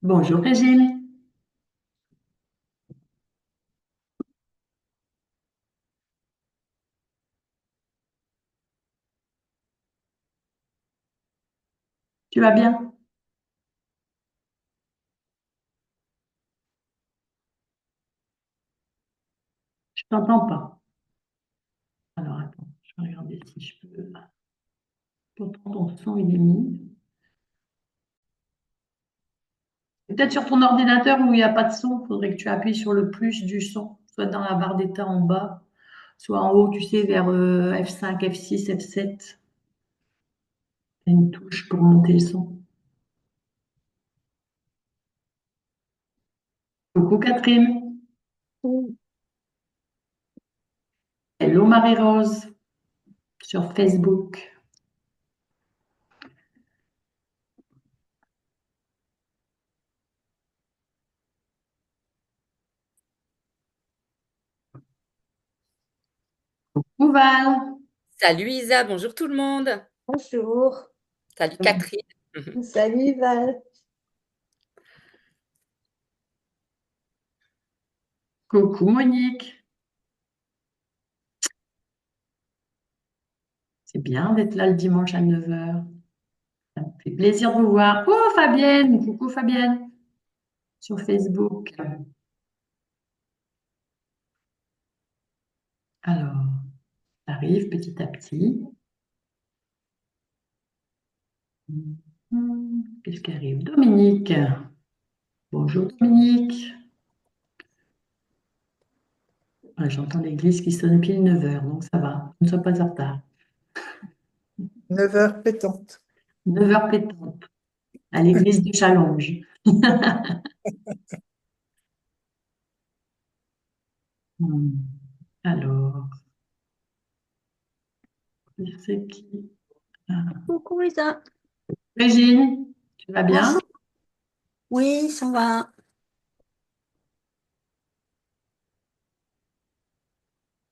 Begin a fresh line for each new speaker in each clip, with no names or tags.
Bonjour Régine, tu vas bien? Je t'entends pas. Alors attends, je vais regarder si je peux. Pourtant ton son il est mis. Peut-être sur ton ordinateur où il n'y a pas de son, il faudrait que tu appuies sur le plus du son, soit dans la barre d'état en bas, soit en haut, tu sais, vers F5, F6, F7. Il y a une touche pour monter le son. Coucou Catherine.
Oui,
Hello Marie-Rose sur Facebook. Coucou Val.
Salut Isa, bonjour tout le monde.
bonjour.
Salut Catherine.
Salut Val.
Coucou Monique. C'est bien d'être là le dimanche à 9h. Ça me fait plaisir de vous voir. Oh Fabienne, coucou Fabienne sur Facebook. Alors, ça arrive petit à petit. Qu'est-ce qui arrive? Dominique. Bonjour Dominique. Ah, j'entends l'église qui sonne pile 9h, donc ça va. Je ne sois pas en retard.
9 heures pétantes.
9h pétante à l'église du Challonge. Hmm. Alors, c'est qui? Ah.
Coucou Isa.
Régine, tu vas bien?
Bonjour. Oui, ça va.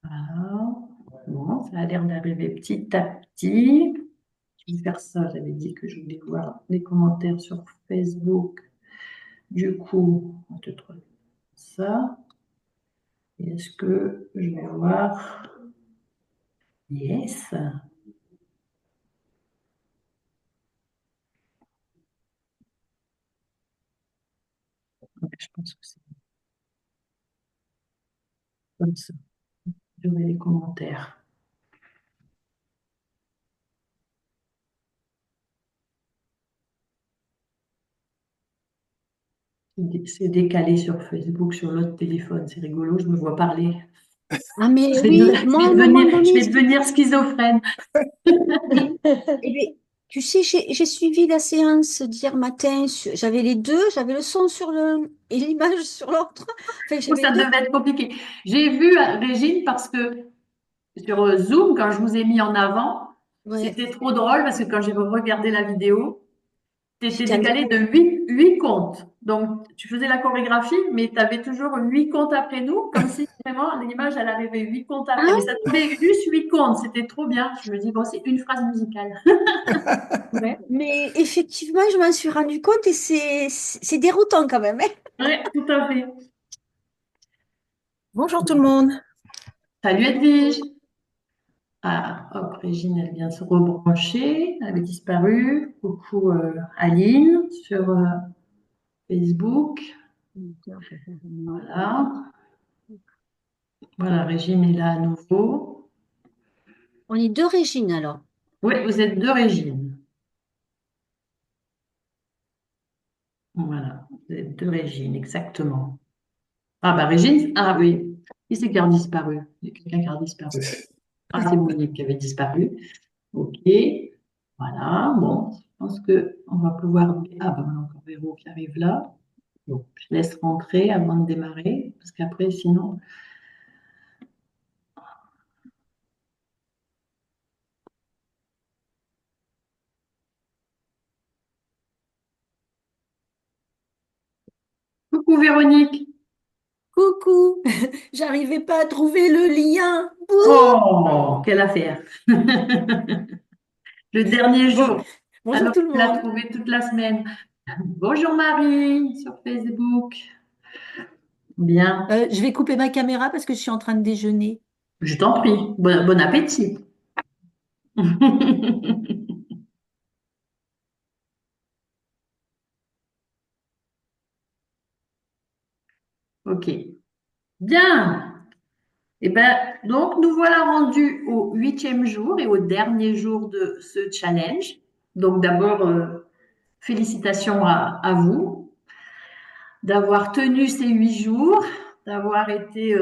Alors, bon, ça a l'air d'arriver petit à petit. Je vais faire ça. J'avais dit que je voulais voir les commentaires sur Facebook. Du coup, on te trouve ça. Et est-ce que je vais voir? Yes. Donc, je pense que c'est comme ça. Je vais les commentaires. C'est décalé sur Facebook, sur l'autre téléphone. C'est rigolo, je me vois parler.
Ah, mais
Je vais,
oui, moi, à un moment
je
donné,
vais devenir schizophrène.
oui. Eh bien, tu sais, j'ai suivi la séance d'hier matin. J'avais les deux, j'avais le son sur le et l'image sur l'autre. Enfin,
Oh,
j'avais
ça
deux.
devait être compliqué. J'ai vu Régine parce que sur Zoom, quand je vous ai mis en avant,
Ouais,
c'était trop drôle parce que quand j'ai regardé la vidéo, tu étais
j'étais en
décalé de
décalage.
8 comptes. Donc, tu faisais la chorégraphie, mais tu avais toujours 8 comptes après nous, comme si vraiment l'image, elle arrivait 8 comptes après. Mais ça
Ah,
tombait juste 8 comptes. C'était trop bien. Je me dis, bon, c'est une phrase musicale.
ouais. Mais effectivement, je m'en suis rendu compte et c'est déroutant quand même, hein.
Oui, tout à fait.
Bonjour tout le monde.
Salut Edwige. Ah, hop, Régine, elle vient de se rebrancher. Elle avait disparu. Coucou Aline sur Facebook. Voilà. Voilà, Régine est là à nouveau.
On est deux Régines alors.
Oui, vous êtes deux Régine. Voilà, vous êtes deux Régine, exactement. Ah bah Régine, ah oui. Qui c'est qui a disparu? Il y a quelqu'un qui a disparu. Ah, c'est Monique qui avait disparu. Ok. Voilà, bon, je pense que on va pouvoir. Ah ben, on a encore Véro qui arrive là. Bon, je laisse rentrer avant de démarrer, parce qu'après, sinon. Coucou Véronique.
Coucou, j'arrivais pas à trouver le lien. Bouh.
Oh, quelle affaire. Le dernier
Bon,
jour,
bonjour
alors
tout le
tu l'as
monde.
trouvé toute la semaine. Bonjour Marie sur Facebook. Bien,
Je vais couper ma caméra parce que je suis en train de déjeuner.
je t'en prie. Bon appétit. Ok, bien. Eh ben, donc, nous voilà rendus au 8e jour et au dernier jour de ce challenge. Donc, d'abord, félicitations à vous d'avoir tenu ces 8 jours, d'avoir été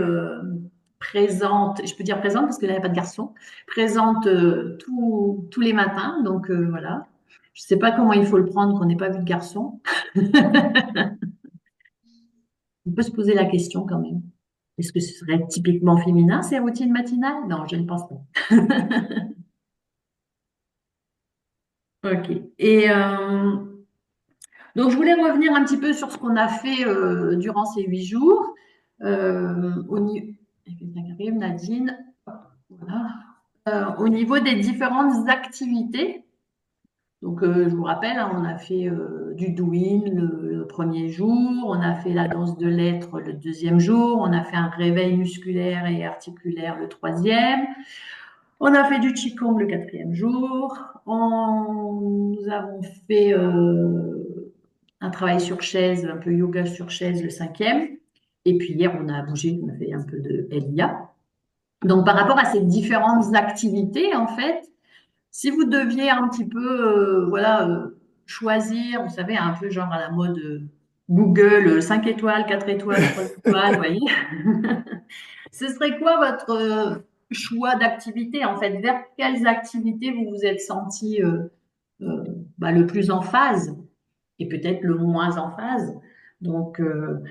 présente, je peux dire présente parce que là, il n'y a pas de garçon, présente tous les matins. Donc, voilà. Je ne sais pas comment il faut le prendre qu'on n'ait pas vu de garçon. On peut se poser la question quand même. Est-ce que ce serait typiquement féminin, ces routines matinales? Non, je ne pense pas. Ok. Et donc, je voulais revenir un petit peu sur ce qu'on a fait durant ces 8 jours. Il y a quelqu'un qui arrive, Nadine. Voilà. Au niveau des différentes activités. Donc, je vous rappelle, hein, on a fait du douyin le premier jour, on a fait la danse de lettres le deuxième jour, on a fait un réveil musculaire et articulaire le troisième. On a fait du Qigong le quatrième jour. Nous avons fait un travail sur chaise, un peu yoga sur chaise le cinquième. Et puis hier, on a bougé, on a fait un peu de LIA. Donc par rapport à ces différentes activités, en fait, si vous deviez un petit peu, voilà, choisir, vous savez, un peu genre à la mode Google, 5 étoiles, 4 étoiles, 3 étoiles, vous voyez. Ce serait quoi votre choix d'activité, en fait? Vers quelles activités vous vous êtes senti euh, le plus en phase et peut-être le moins en phase? Donc, euh,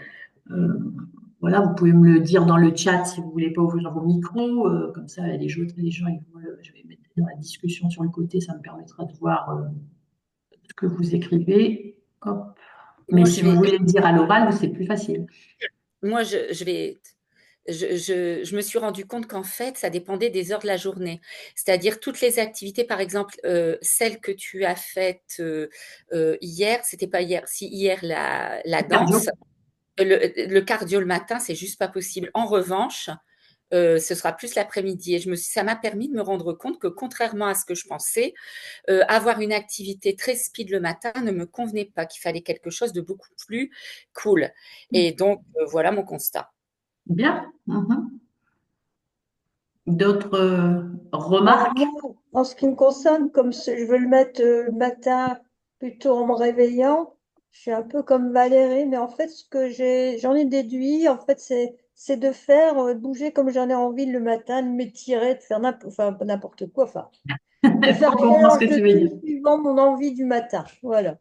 voilà, vous pouvez me le dire dans le chat si vous voulez pas ouvrir vos micros. Comme ça, les gens, ils voient, je vais mettre dans la discussion sur le côté, ça me permettra de voir ce que vous écrivez. Hop. Mais
Moi,
si
je
vous
vais,
voulez le dire à l'oral, c'est plus facile.
moi, je vais, je me suis rendu compte qu'en fait, ça dépendait des heures de la journée. C'est-à-dire toutes les activités, par exemple, celles que tu as faites hier, c'était pas hier, si hier la danse,
Cardio.
le cardio le matin, c'est juste pas possible. En revanche, ce sera plus l'après-midi. Et ça m'a permis de me rendre compte que contrairement à ce que je pensais, avoir une activité très speed le matin ne me convenait pas, qu'il fallait quelque chose de beaucoup plus cool. Et donc, voilà mon constat.
Bien. Mhm. D'autres
Bah,
remarques?
moi, en ce qui me concerne, je veux le mettre le matin plutôt en me réveillant, je suis un peu comme Valérie, mais en fait, j'en ai déduit, en fait, c'est de faire bouger comme j'en ai envie le matin, de m'étirer, de faire enfin, pas n'importe quoi, enfin, de faire
Je
un
comprends ce
mélange
que
de
tu veux dire.
tout suivant mon envie du matin. Voilà.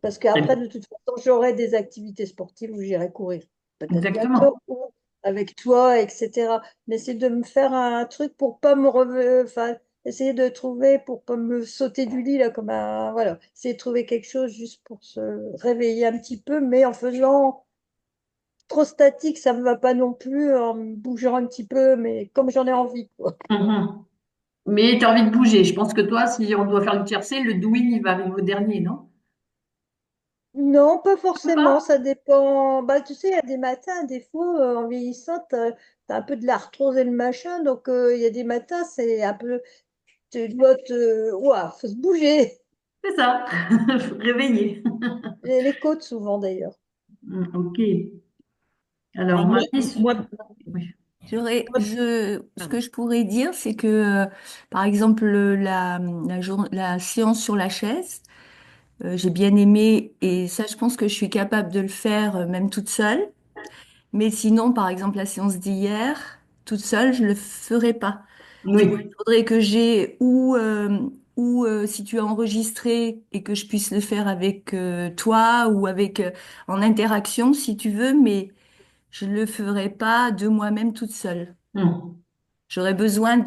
Parce
Très
qu'après,
bien.
de toute façon, j'aurai des activités sportives où j'irai courir. Peut-être bientôt,
Exactement.
ou avec toi, etc. Mais c'est de me faire un truc pour pas enfin, essayer de trouver, pour pas me sauter du lit, là, comme un. Voilà. Essayer de trouver quelque chose juste pour se réveiller un petit peu, mais en faisant trop statique, ça me va pas non plus, en me bougeant un petit peu, mais comme j'en ai envie, quoi.
Mhm. Mais tu as envie de bouger. Je pense que toi, si on doit faire le tiercé, le douine, il va arriver au dernier, non?
Non, pas
Ou
forcément,
pas?
ça dépend. Bah, tu sais, il y a des matins, des fois, en vieillissant, t'as un peu de l'arthrose et le machin, donc il y a des matins, c'est un peu, tu dois ouah, faut se bouger.
C'est ça, réveillé.
Les côtes, souvent, d'ailleurs.
Ok. Alors,
Alors
Marie,
moi,
oui,
ce que je pourrais dire, c'est que, par exemple, la séance sur la chaise, j'ai bien aimé et ça, je pense que je suis capable de le faire même toute seule. Mais sinon, par exemple, la séance d'hier, toute seule, je le ferai pas. Tu vois, il
oui.
faudrait que j'ai ou si tu as enregistré et que je puisse le faire avec toi ou avec en interaction, si tu veux, mais je le ferai pas de moi-même toute seule.
Hmm.
J'aurais besoin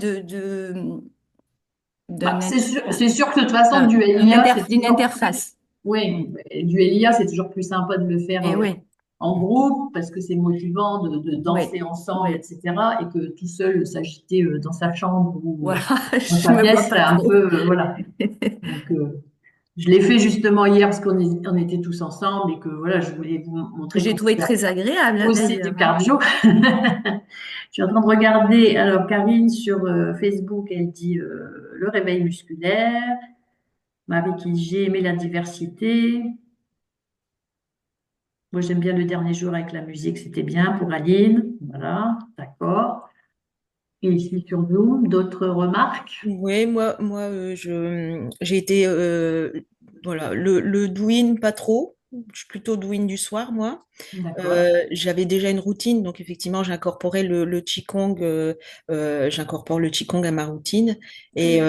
Bah,
d'un
c'est sûr que de toute façon, du LIA, c'est
d'une
toujours plus.
interface. Mm.
Oui, du LIA, c'est toujours plus sympa de le faire
Et oui,
en groupe parce que c'est motivant de
oui,
danser ensemble, etc. Et que tout seul s'agiter dans sa chambre ou
voilà,
dans
je
sa
me vois
pièce, c'est
pas
un
trop.
peu. Voilà. Donc, je l'ai fait justement hier parce on était tous ensemble et que voilà, je voulais vous montrer
J'ai
qu'on
trouvé
pouvait
très agréable, hein,
aussi du
d'ailleurs, hein.
cardio. Je suis en train de regarder. Alors, Karine sur Facebook, elle dit le réveil musculaire. Marie qui dit j'ai aimé la diversité. Moi, j'aime bien le dernier jour avec la musique, c'était bien pour Aline. Voilà, d'accord. Et ici sur Zoom, d'autres remarques?
Oui, j'ai été, voilà, le douyin, pas trop. Je suis plutôt douyin du soir, moi.
D'accord.
J'avais déjà une routine, donc effectivement, j'ai incorporé le Qigong, j'incorpore le Qigong à ma routine. Et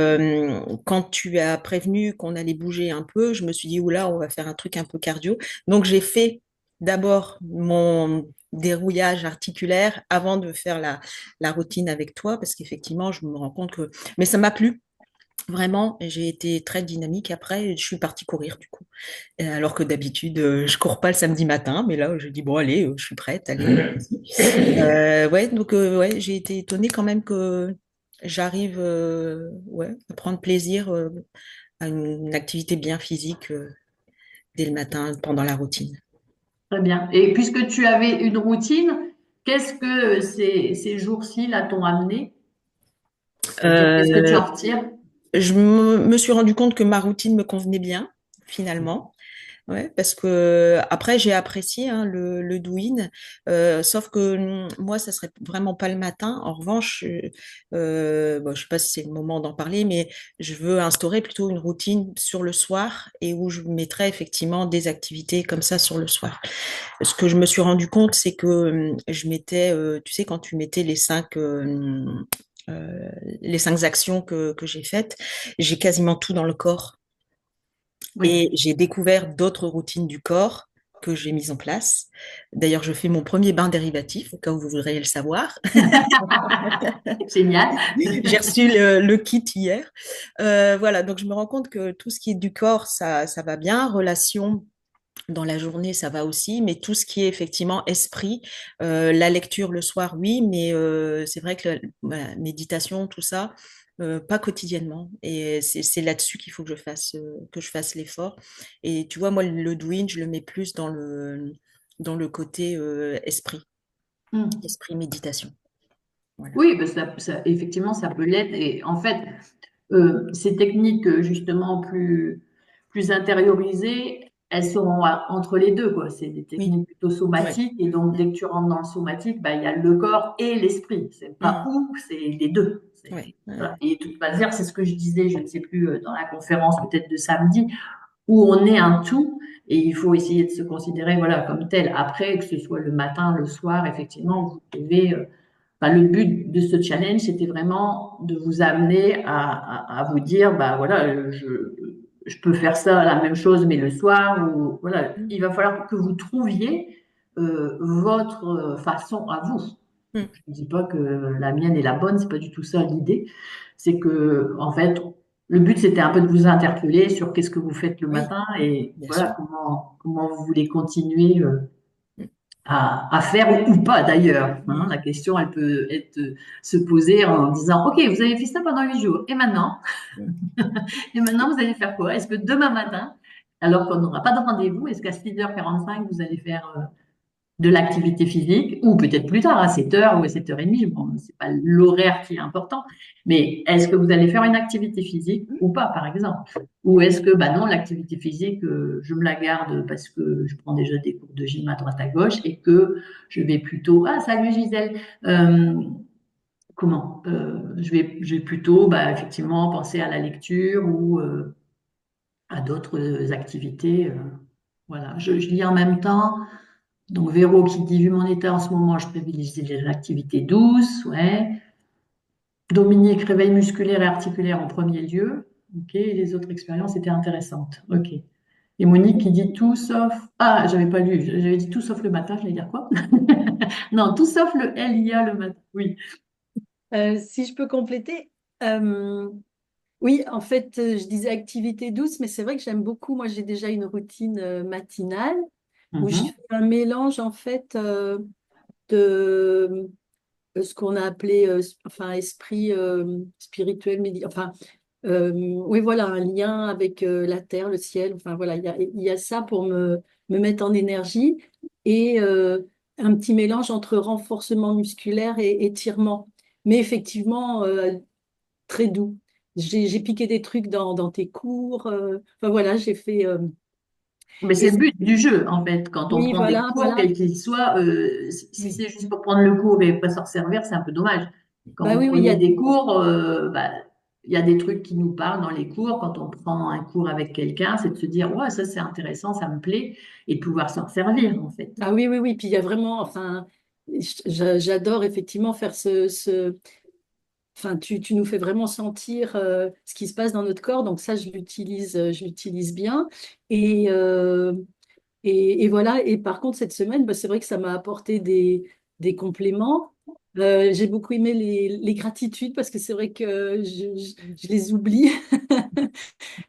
quand tu as prévenu qu'on allait bouger un peu, je me suis dit, oula, on va faire un truc un peu cardio. Donc, j'ai fait d'abord mon dérouillage articulaire avant de faire la routine avec toi, parce qu'effectivement, je me rends compte que... Mais ça m'a plu. Vraiment, j'ai été très dynamique après, je suis partie courir du coup. Alors que d'habitude, je cours pas le samedi matin, mais là, je dis bon, allez, je suis prête, allez. Ouais, donc ouais, j'ai été étonnée quand même que j'arrive ouais, à prendre plaisir à une activité bien physique dès le matin pendant la routine.
Très bien. Et puisque tu avais une routine, qu'est-ce que ces jours-ci là t'ont amené? C'est-à-dire, qu'est-ce que tu
Euh,
en retires?
me suis rendu compte que ma routine me convenait bien, finalement. Ouais, parce que après j'ai apprécié hein, le douyin, sauf que moi ça serait vraiment pas le matin. En revanche, bon, je sais pas si c'est le moment d'en parler, mais je veux instaurer plutôt une routine sur le soir et où je mettrais effectivement des activités comme ça sur le soir. Ce que je me suis rendu compte, c'est que je mettais, tu sais, quand tu mettais euh, les 5 actions que j'ai faites, j'ai quasiment tout dans le corps.
Oui,
Et j'ai découvert d'autres routines du corps que j'ai mises en place. D'ailleurs, je fais mon premier bain dérivatif, au cas où vous voudriez le savoir.
génial.
J'ai reçu le kit hier. Voilà, donc je me rends compte que tout ce qui est du corps, ça va bien. Relation dans la journée, ça va aussi, mais tout ce qui est effectivement esprit, la lecture le soir, oui, mais c'est vrai que la méditation, tout ça, pas quotidiennement. Et c'est là-dessus qu'il faut que je fasse l'effort. Et tu vois, moi, le douyin, je le mets plus dans le côté esprit,
Hmm.
esprit méditation. Voilà.
Oui, ben effectivement, ça peut l'être. Et en fait, ces techniques justement plus intériorisées, elles sont entre les deux, quoi. C'est des
Oui,
techniques plutôt
ouais.
somatiques. Et donc,
Mm,
dès que tu rentres dans le somatique, bah, il y a le corps et l'esprit. C'est pas
mm,
ou, c'est les deux.
ouais, ouais.
Voilà. Et de toute manière, c'est ce que je disais, je ne sais plus, dans la conférence peut-être de samedi, où on est un tout. Et il faut essayer de se considérer voilà, comme tel. Après, que ce soit le matin, le soir, effectivement, vous devez enfin, le but de ce challenge, c'était vraiment de vous amener à vous dire, bah voilà, je peux faire ça, la même chose, mais le soir, ou voilà,
Mm,
il va falloir que vous trouviez votre façon à vous.
mm.
Je ne dis pas que la mienne est la bonne, c'est pas du tout ça l'idée. C'est que, en fait, le but, c'était un peu de vous interpeller sur qu'est-ce que vous faites le
Oui,
matin et
bien sûr.
voilà, comment vous voulez continuer
Mm,
à faire ou pas d'ailleurs. Hein.
mm,
La question, elle peut se poser en disant, OK, vous avez fait ça pendant 8 jours, et maintenant?
mm.
Et maintenant, vous allez faire quoi? Est-ce que demain matin, alors qu'on n'aura pas de rendez-vous. Est-ce qu'à 6h45, vous allez faire de l'activité physique, ou peut-être plus tard, à 7h ou à 7h30, bon, c'est pas l'horaire qui est important, mais est-ce que vous allez faire une activité physique ou pas, par exemple? Ou est-ce que, bah non, l'activité physique, je me la garde parce que je prends déjà des cours de gym à droite à gauche et que je vais plutôt, ah, salut Gisèle, je vais plutôt, bah, effectivement, penser à la lecture ou à d'autres activités. Voilà, je lis en même temps. Donc, Véro qui dit, vu mon état en ce moment, je privilégie les activités douces, ouais. Dominique, réveil musculaire et articulaire en premier lieu. Ok, et les autres expériences étaient intéressantes. Ok. Et Monique qui dit tout sauf. Ah, j'avais pas lu, j'avais dit tout sauf le matin, je vais dire quoi? Non, tout sauf le LIA le matin. Oui.
Si je peux compléter, euh, oui, en fait, je disais activité douce, mais c'est vrai que j'aime beaucoup. Moi, j'ai déjà une routine matinale où je
Mhm.
fais un mélange en fait de ce qu'on a appelé enfin esprit spirituel, enfin oui voilà un lien avec la terre, le ciel. Enfin voilà, il y a ça pour me mettre en énergie et un petit mélange entre renforcement musculaire et étirement. Mais effectivement, très doux. J'ai piqué des trucs dans tes cours. Enfin voilà, j'ai fait.
Mais
Et
c'est le but du jeu, en fait. Quand on
oui,
prend des
voilà,
cours,
voilà.
quels qu'ils soient, si
Oui.
c'est juste pour prendre le cours et pas s'en servir, c'est un peu dommage. Quand
Bah
vous
oui, oui,
prenez des cours, bah, il y a des trucs qui nous parlent dans les cours. Quand on prend un cours avec quelqu'un, c'est de se dire, ouais, ça c'est intéressant, ça me plaît, et de pouvoir s'en servir, en fait.
ah oui, oui, oui. Puis il y a vraiment, enfin, j'adore effectivement faire enfin, tu nous fais vraiment sentir ce qui se passe dans notre corps. Donc ça, je l'utilise bien. Et, euh, et voilà. Et par contre, cette semaine, bah, c'est vrai que ça m'a apporté des compléments. J'ai beaucoup aimé les gratitudes parce que c'est vrai que je les oublie.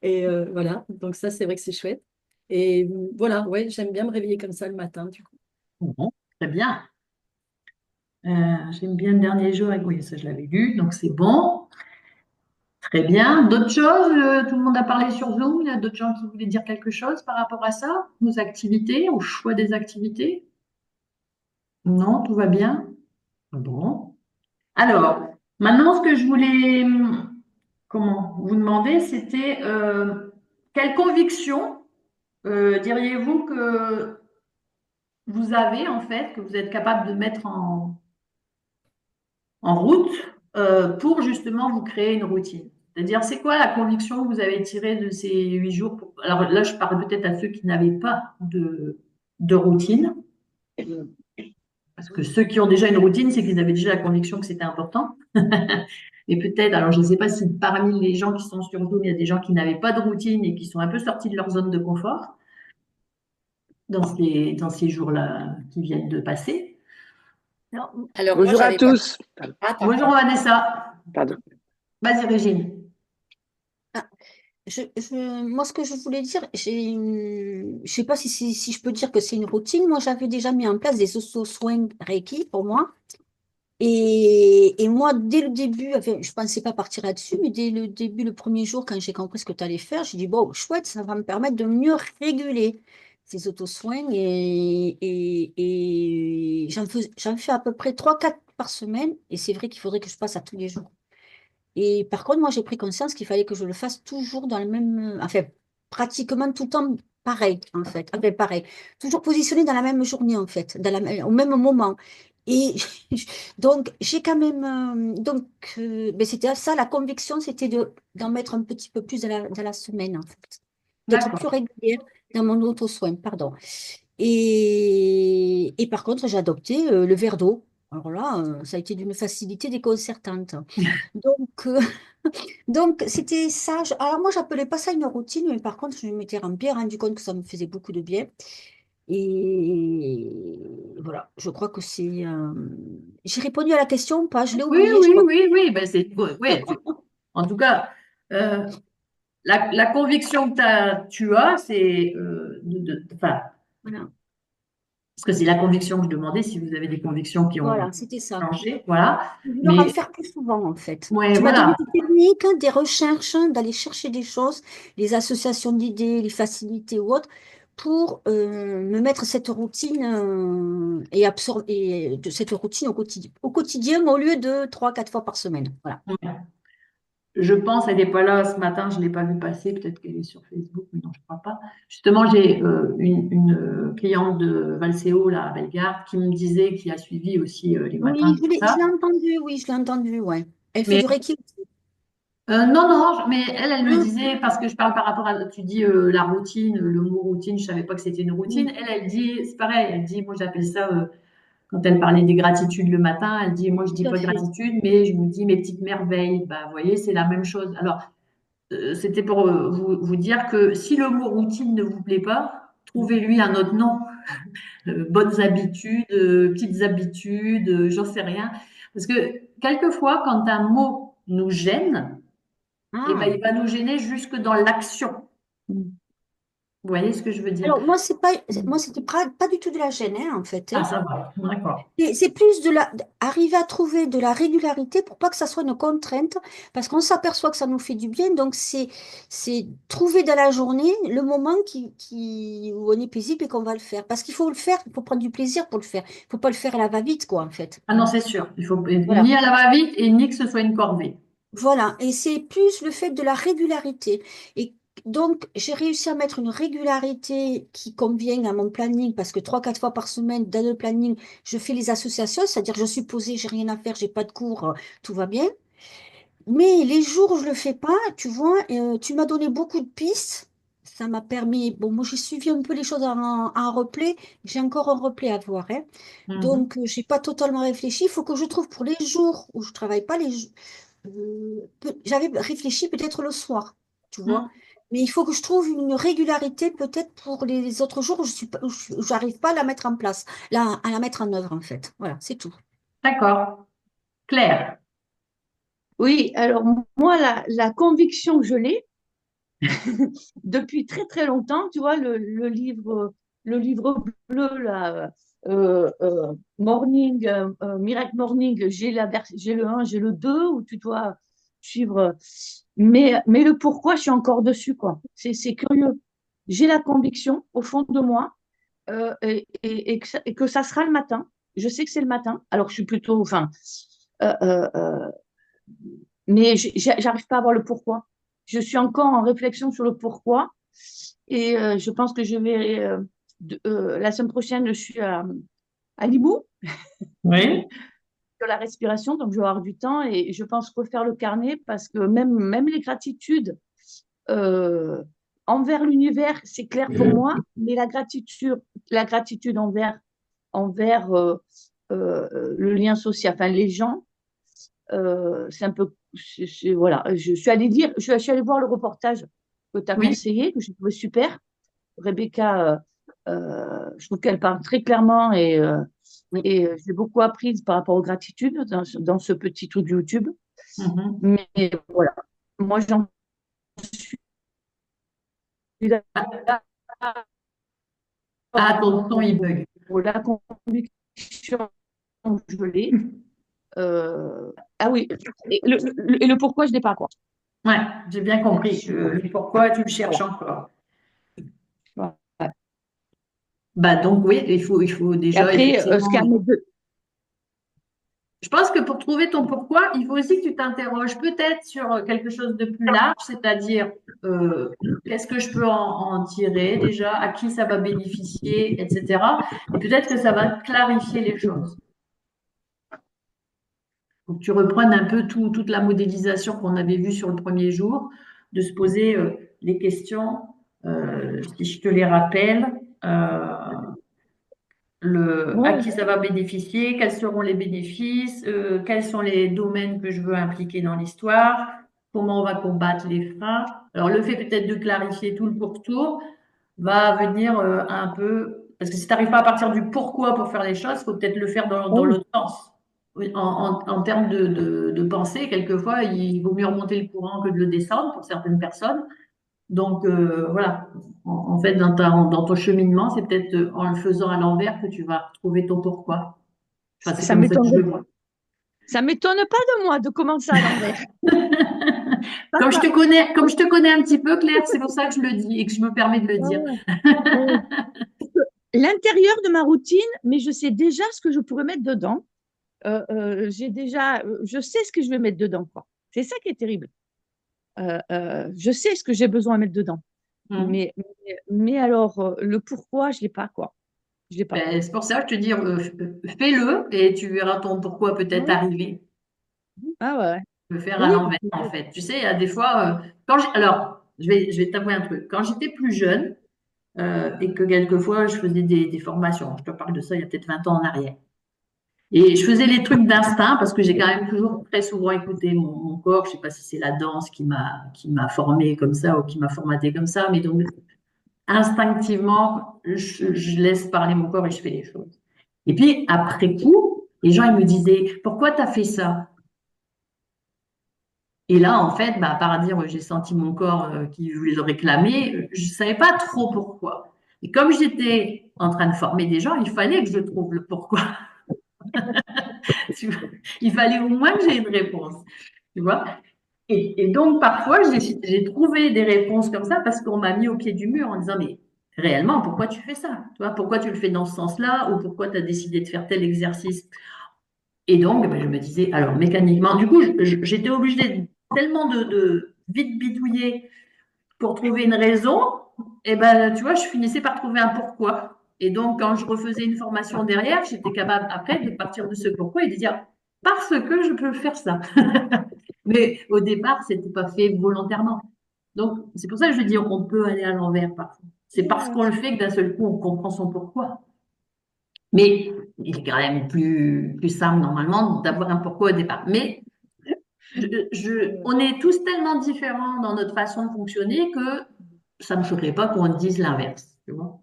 Et voilà. Donc ça, c'est vrai que c'est chouette. Et voilà, ouais, j'aime bien me réveiller comme ça le matin, du coup.
Bon, très bien. J'aime bien le dernier jour. Oui, ça je l'avais lu, donc c'est bon. Très bien. D'autres choses? Tout le monde a parlé sur Zoom. Il y a d'autres gens qui voulaient dire quelque chose par rapport à ça, aux activités, au choix des activités? Non, tout va bien? Bon. Alors, maintenant, ce que je voulais, comment, vous demander, c'était quelle conviction diriez-vous que vous avez, en fait, que vous êtes capable de mettre en route pour justement vous créer une routine? C'est-à-dire, c'est quoi la conviction que vous avez tirée de ces 8 jours? Alors là, je parle peut-être à ceux qui n'avaient pas de routine, parce que ceux qui ont déjà une routine, c'est qu'ils avaient déjà la conviction que c'était important. Et peut-être, alors je ne sais pas si parmi les gens qui sont sur Zoom, il y a des gens qui n'avaient pas de routine et qui sont un peu sortis de leur zone de confort dans ces jours-là qui viennent de passer. Alors,
Alors moi,
Bonjour à
j'avais pas.
tous.
Ah,
bonjour
pardon.
Vanessa.
Pardon.
Vas-y Régine.
Ah, moi, ce que je voulais dire, je sais pas si je peux dire que c'est une routine. Moi, j'avais déjà mis en place des soins Reiki pour moi. Et moi, dès le début, enfin, je pensais pas partir là-dessus, mais dès le début, le premier jour, quand j'ai compris ce que tu allais faire, j'ai dit, bon, chouette, ça va me permettre de mieux réguler ces auto-soins. Et j'en fais à peu près 3 4 par semaine. Et c'est vrai qu'il faudrait que je passe à tous les jours. Et par contre, moi, j'ai pris conscience qu'il fallait que je le fasse toujours dans le même, enfin, pratiquement tout le temps pareil, en fait. Enfin, pareil. Toujours positionné dans la même journée, en fait, au même moment. Et donc, j'ai quand même, ben, c'était ça, la conviction, c'était d'en mettre un petit peu plus dans la semaine, en fait. D'être plus
D'accord.
régulière dans mon auto-soin, pardon. Et par contre, j'ai adopté le verre d'eau. Alors là, ça a été d'une facilité déconcertante. Donc, donc c'était ça. Alors moi, j'appelais pas ça une routine, mais par contre, je m'étais bien rendu compte que ça me faisait beaucoup de bien. Et voilà, je crois que c'est. J'ai répondu à la question ou pas? Je l'ai
Oui,
oublié, je
oui,
crois.
oui, oui. Ben c'est, ouais, ouais, en tout cas, euh, la conviction que tu as, c'est enfin,
Voilà.
Parce que c'est la conviction que je demandais, si vous avez des convictions qui ont
Voilà, c'était ça.
changé, voilà.
Je vais en
Mais
faire plus souvent, en fait.
ouais,
Tu m'as donné
voilà.
des techniques, hein, des recherches, hein, d'aller chercher des choses, les associations d'idées, les facilités ou autres, pour me mettre cette routine et absorber de cette routine au quotidien au lieu de 3, 4 fois par semaine. Voilà.
Ouais. Je pense, elle n'est pas là ce matin, je ne l'ai pas vue passer, peut-être qu'elle est sur Facebook, mais non, je ne crois pas. Justement, j'ai une cliente de Valséo, là, à Bellegarde, qui me disait, qui a suivi aussi les matins,
Oui,
tout ça.
je l'ai entendu, oui, je l'ai entendu, ouais. Elle fait
Mais
du Reiki aussi.
non, non, mais elle me
Ah,
disait, parce que je parle par rapport à, tu dis la routine, le mot routine, je savais pas que c'était une routine.
oui,
Elle dit, c'est pareil, elle dit, moi j'appelle ça, quand elle parlait des gratitudes le matin, elle dit, moi je dis
tout à
pas
fait.
gratitude, mais je me dis mes petites merveilles. Bah, vous voyez, c'est la même chose. Alors, c'était pour vous dire que si le mot routine ne vous plaît pas, trouvez-lui un autre nom. Bonnes habitudes, petites habitudes, j'en sais rien. Parce que quelquefois, quand un mot nous gêne, eh ben,
Ah.
il va nous gêner jusque dans l'action. Vous voyez ce que je veux dire?
Alors, moi, c'est pas, moi, c'était pas du tout de la gêne, hein, en fait,
Ah,
hein.
ça va, d'accord.
Et c'est plus arriver à trouver de la régularité pour pas que ça soit une contrainte, parce qu'on s'aperçoit que ça nous fait du bien. Donc, c'est trouver dans la journée le moment où on est paisible et qu'on va le faire. Parce qu'il faut le faire, il faut prendre du plaisir pour le faire. Il faut pas le faire à la va-vite, quoi, en fait.
Ah non, c'est sûr. Il faut
Voilà.
ni à la va-vite et ni que ce soit une corvée.
Voilà, et c'est plus le fait de la régularité. Et donc, j'ai réussi à mettre une régularité qui convient à mon planning parce que 3, 4 fois par semaine, dans le planning, je fais les associations, c'est-à-dire que je suis posée, j'ai rien à faire, j'ai pas de cours, tout va bien. Mais les jours où je le fais pas, tu vois, tu m'as donné beaucoup de pistes. Ça m'a permis, bon, moi j'ai suivi un peu les choses en replay, j'ai encore un replay à voir, hein.
Mhm.
Donc, j'ai pas totalement réfléchi. Il faut que je trouve pour les jours où je travaille pas, j'avais réfléchi peut-être le soir, tu vois.
Mhm.
Mais il faut que je trouve une régularité peut-être pour les autres jours où j'arrive pas à la mettre en place, à la mettre en œuvre en fait. Voilà, c'est tout.
D'accord. Claire.
Oui, alors moi, la conviction que je l'ai depuis très très longtemps, tu vois, le livre bleu, là, Morning, Miracle Morning, j'ai le un, j'ai le 2 où tu dois suivre. Mais le pourquoi, je suis encore dessus, quoi. C'est curieux. J'ai la conviction au fond de moi et que ça sera le matin. Je sais que c'est le matin. Alors, je suis plutôt, enfin, euh, euh, euh, mais j'arrive pas à voir le pourquoi. Je suis encore en réflexion sur le pourquoi et je pense que je vais la semaine prochaine, je suis à Limoux
Oui.
sur la respiration, donc je vais avoir du temps et je pense refaire le carnet parce que même les gratitudes euh, envers l'univers, c'est clair pour moi, mais la gratitude envers le lien social, enfin les gens, c'est un peu, voilà, je suis allée voir le reportage que tu as
Oui.
conseillé, que j'ai trouvé super. Rebecca, je trouve qu'elle parle très clairement
Oui.
et j'ai beaucoup appris par rapport aux gratitudes dans ce petit truc YouTube.
Mhm.
Mais voilà, moi j'en suis là
Ah, ton son, il bug.
pour la conviction, je l'ai. Ah oui, et le pourquoi je n'ai pas quoi.
Ouais, j'ai bien compris. Pourquoi tu le cherches
Voilà.
encore?
Voilà.
Bah donc oui, il faut
Et
déjà
après, ce qu'il y
effectivement.
a à mettre
Je pense que pour trouver ton pourquoi, il faut aussi que tu t'interroges peut-être sur quelque chose de plus large, c'est-à-dire qu'est-ce que je peux en tirer déjà, à qui ça va bénéficier, etc. Et peut-être que ça va clarifier les choses. Faut que tu reprennes un peu toute la modélisation qu'on avait vue sur le premier jour, de se poser les questions, si je te les rappelle. À
ouais,
qui ça va bénéficier, quels seront les bénéfices, quels sont les domaines que je veux impliquer dans l'histoire, comment on va combattre les freins. Alors, le fait peut-être de clarifier tout le pourtour va venir un peu, parce que si tu n'arrives pas à partir du pourquoi pour faire les choses, il faut peut-être le faire dans
ouais,
l'autre sens. Oui, en termes de pensée, quelquefois, il vaut mieux remonter le courant que de le descendre pour certaines personnes. Donc, voilà. En fait, dans ton cheminement, c'est peut-être en le faisant à l'envers que tu vas retrouver ton pourquoi. Enfin, c'est
Ça
comme ça que je
m'étonnerait
le
pas.
vois.
Ça m'étonne pas de moi de commencer à l'envers. Pas
Comme
ça.
comme je te connais un petit peu, Claire, c'est pour ça que je le dis et que je me permets de le
Ouais,
dire.
ouais. L'intérieur de ma routine, mais je sais déjà ce que je pourrais mettre dedans. Je sais ce que je vais mettre dedans, quoi. C'est ça qui est terrible. Je sais ce que j'ai besoin à mettre dedans.
Hmm.
Mais alors, le pourquoi, je l'ai pas, quoi. Je l'ai pas.
Ben, c'est pour ça que je te dis, fais-le et tu verras ton pourquoi peut-être
Ouais.
arriver.
Ah ouais.
Le faire à
Oui,
l'envers, en fait. Tu sais, il y a des fois, alors, je vais t'avouer un truc. Quand j'étais plus jeune, et que quelquefois je faisais des formations, je te parle de ça il y a peut-être 20 ans en arrière. Et je faisais les trucs d'instinct parce que j'ai quand même toujours très souvent écouté mon corps. Je sais pas si c'est la danse qui m'a formé comme ça ou qui m'a formaté comme ça, mais donc instinctivement, je laisse parler mon corps et je fais les choses. Et puis après coup, les gens ils me disaient pourquoi tu as fait ça? Et là, en fait, bah, par dire j'ai senti mon corps qui voulait le réclamer, je savais pas trop pourquoi. Et comme j'étais en train de former des gens, il fallait que je trouve le pourquoi. Tu vois. Il fallait au moins que j'ai une réponse. Tu vois. Et donc, parfois, j'ai trouvé des réponses comme ça parce qu'on m'a mis au pied du mur en disant, mais réellement, pourquoi tu fais ça? Tu vois, pourquoi tu le fais dans ce sens-là ou pourquoi tu as décidé de faire tel exercice? Et donc, ben, je me disais, alors mécaniquement, du coup, j'étais obligée tellement de vite bidouiller pour trouver une raison, et ben, tu vois, je finissais par trouver un pourquoi. Et donc, quand je refaisais une formation derrière, j'étais capable après de partir de ce pourquoi et de dire, parce que je peux faire ça. Mais au départ, c'était pas fait volontairement. Donc, c'est pour ça que je dis, on peut aller à l'envers parfois. C'est parce qu'on le fait que d'un seul coup, on comprend son pourquoi. Mais il est quand même plus simple normalement d'avoir un pourquoi au départ. Mais on est tous tellement différents dans notre façon de fonctionner que ça ne me choquerait pas qu'on dise l'inverse. Tu vois?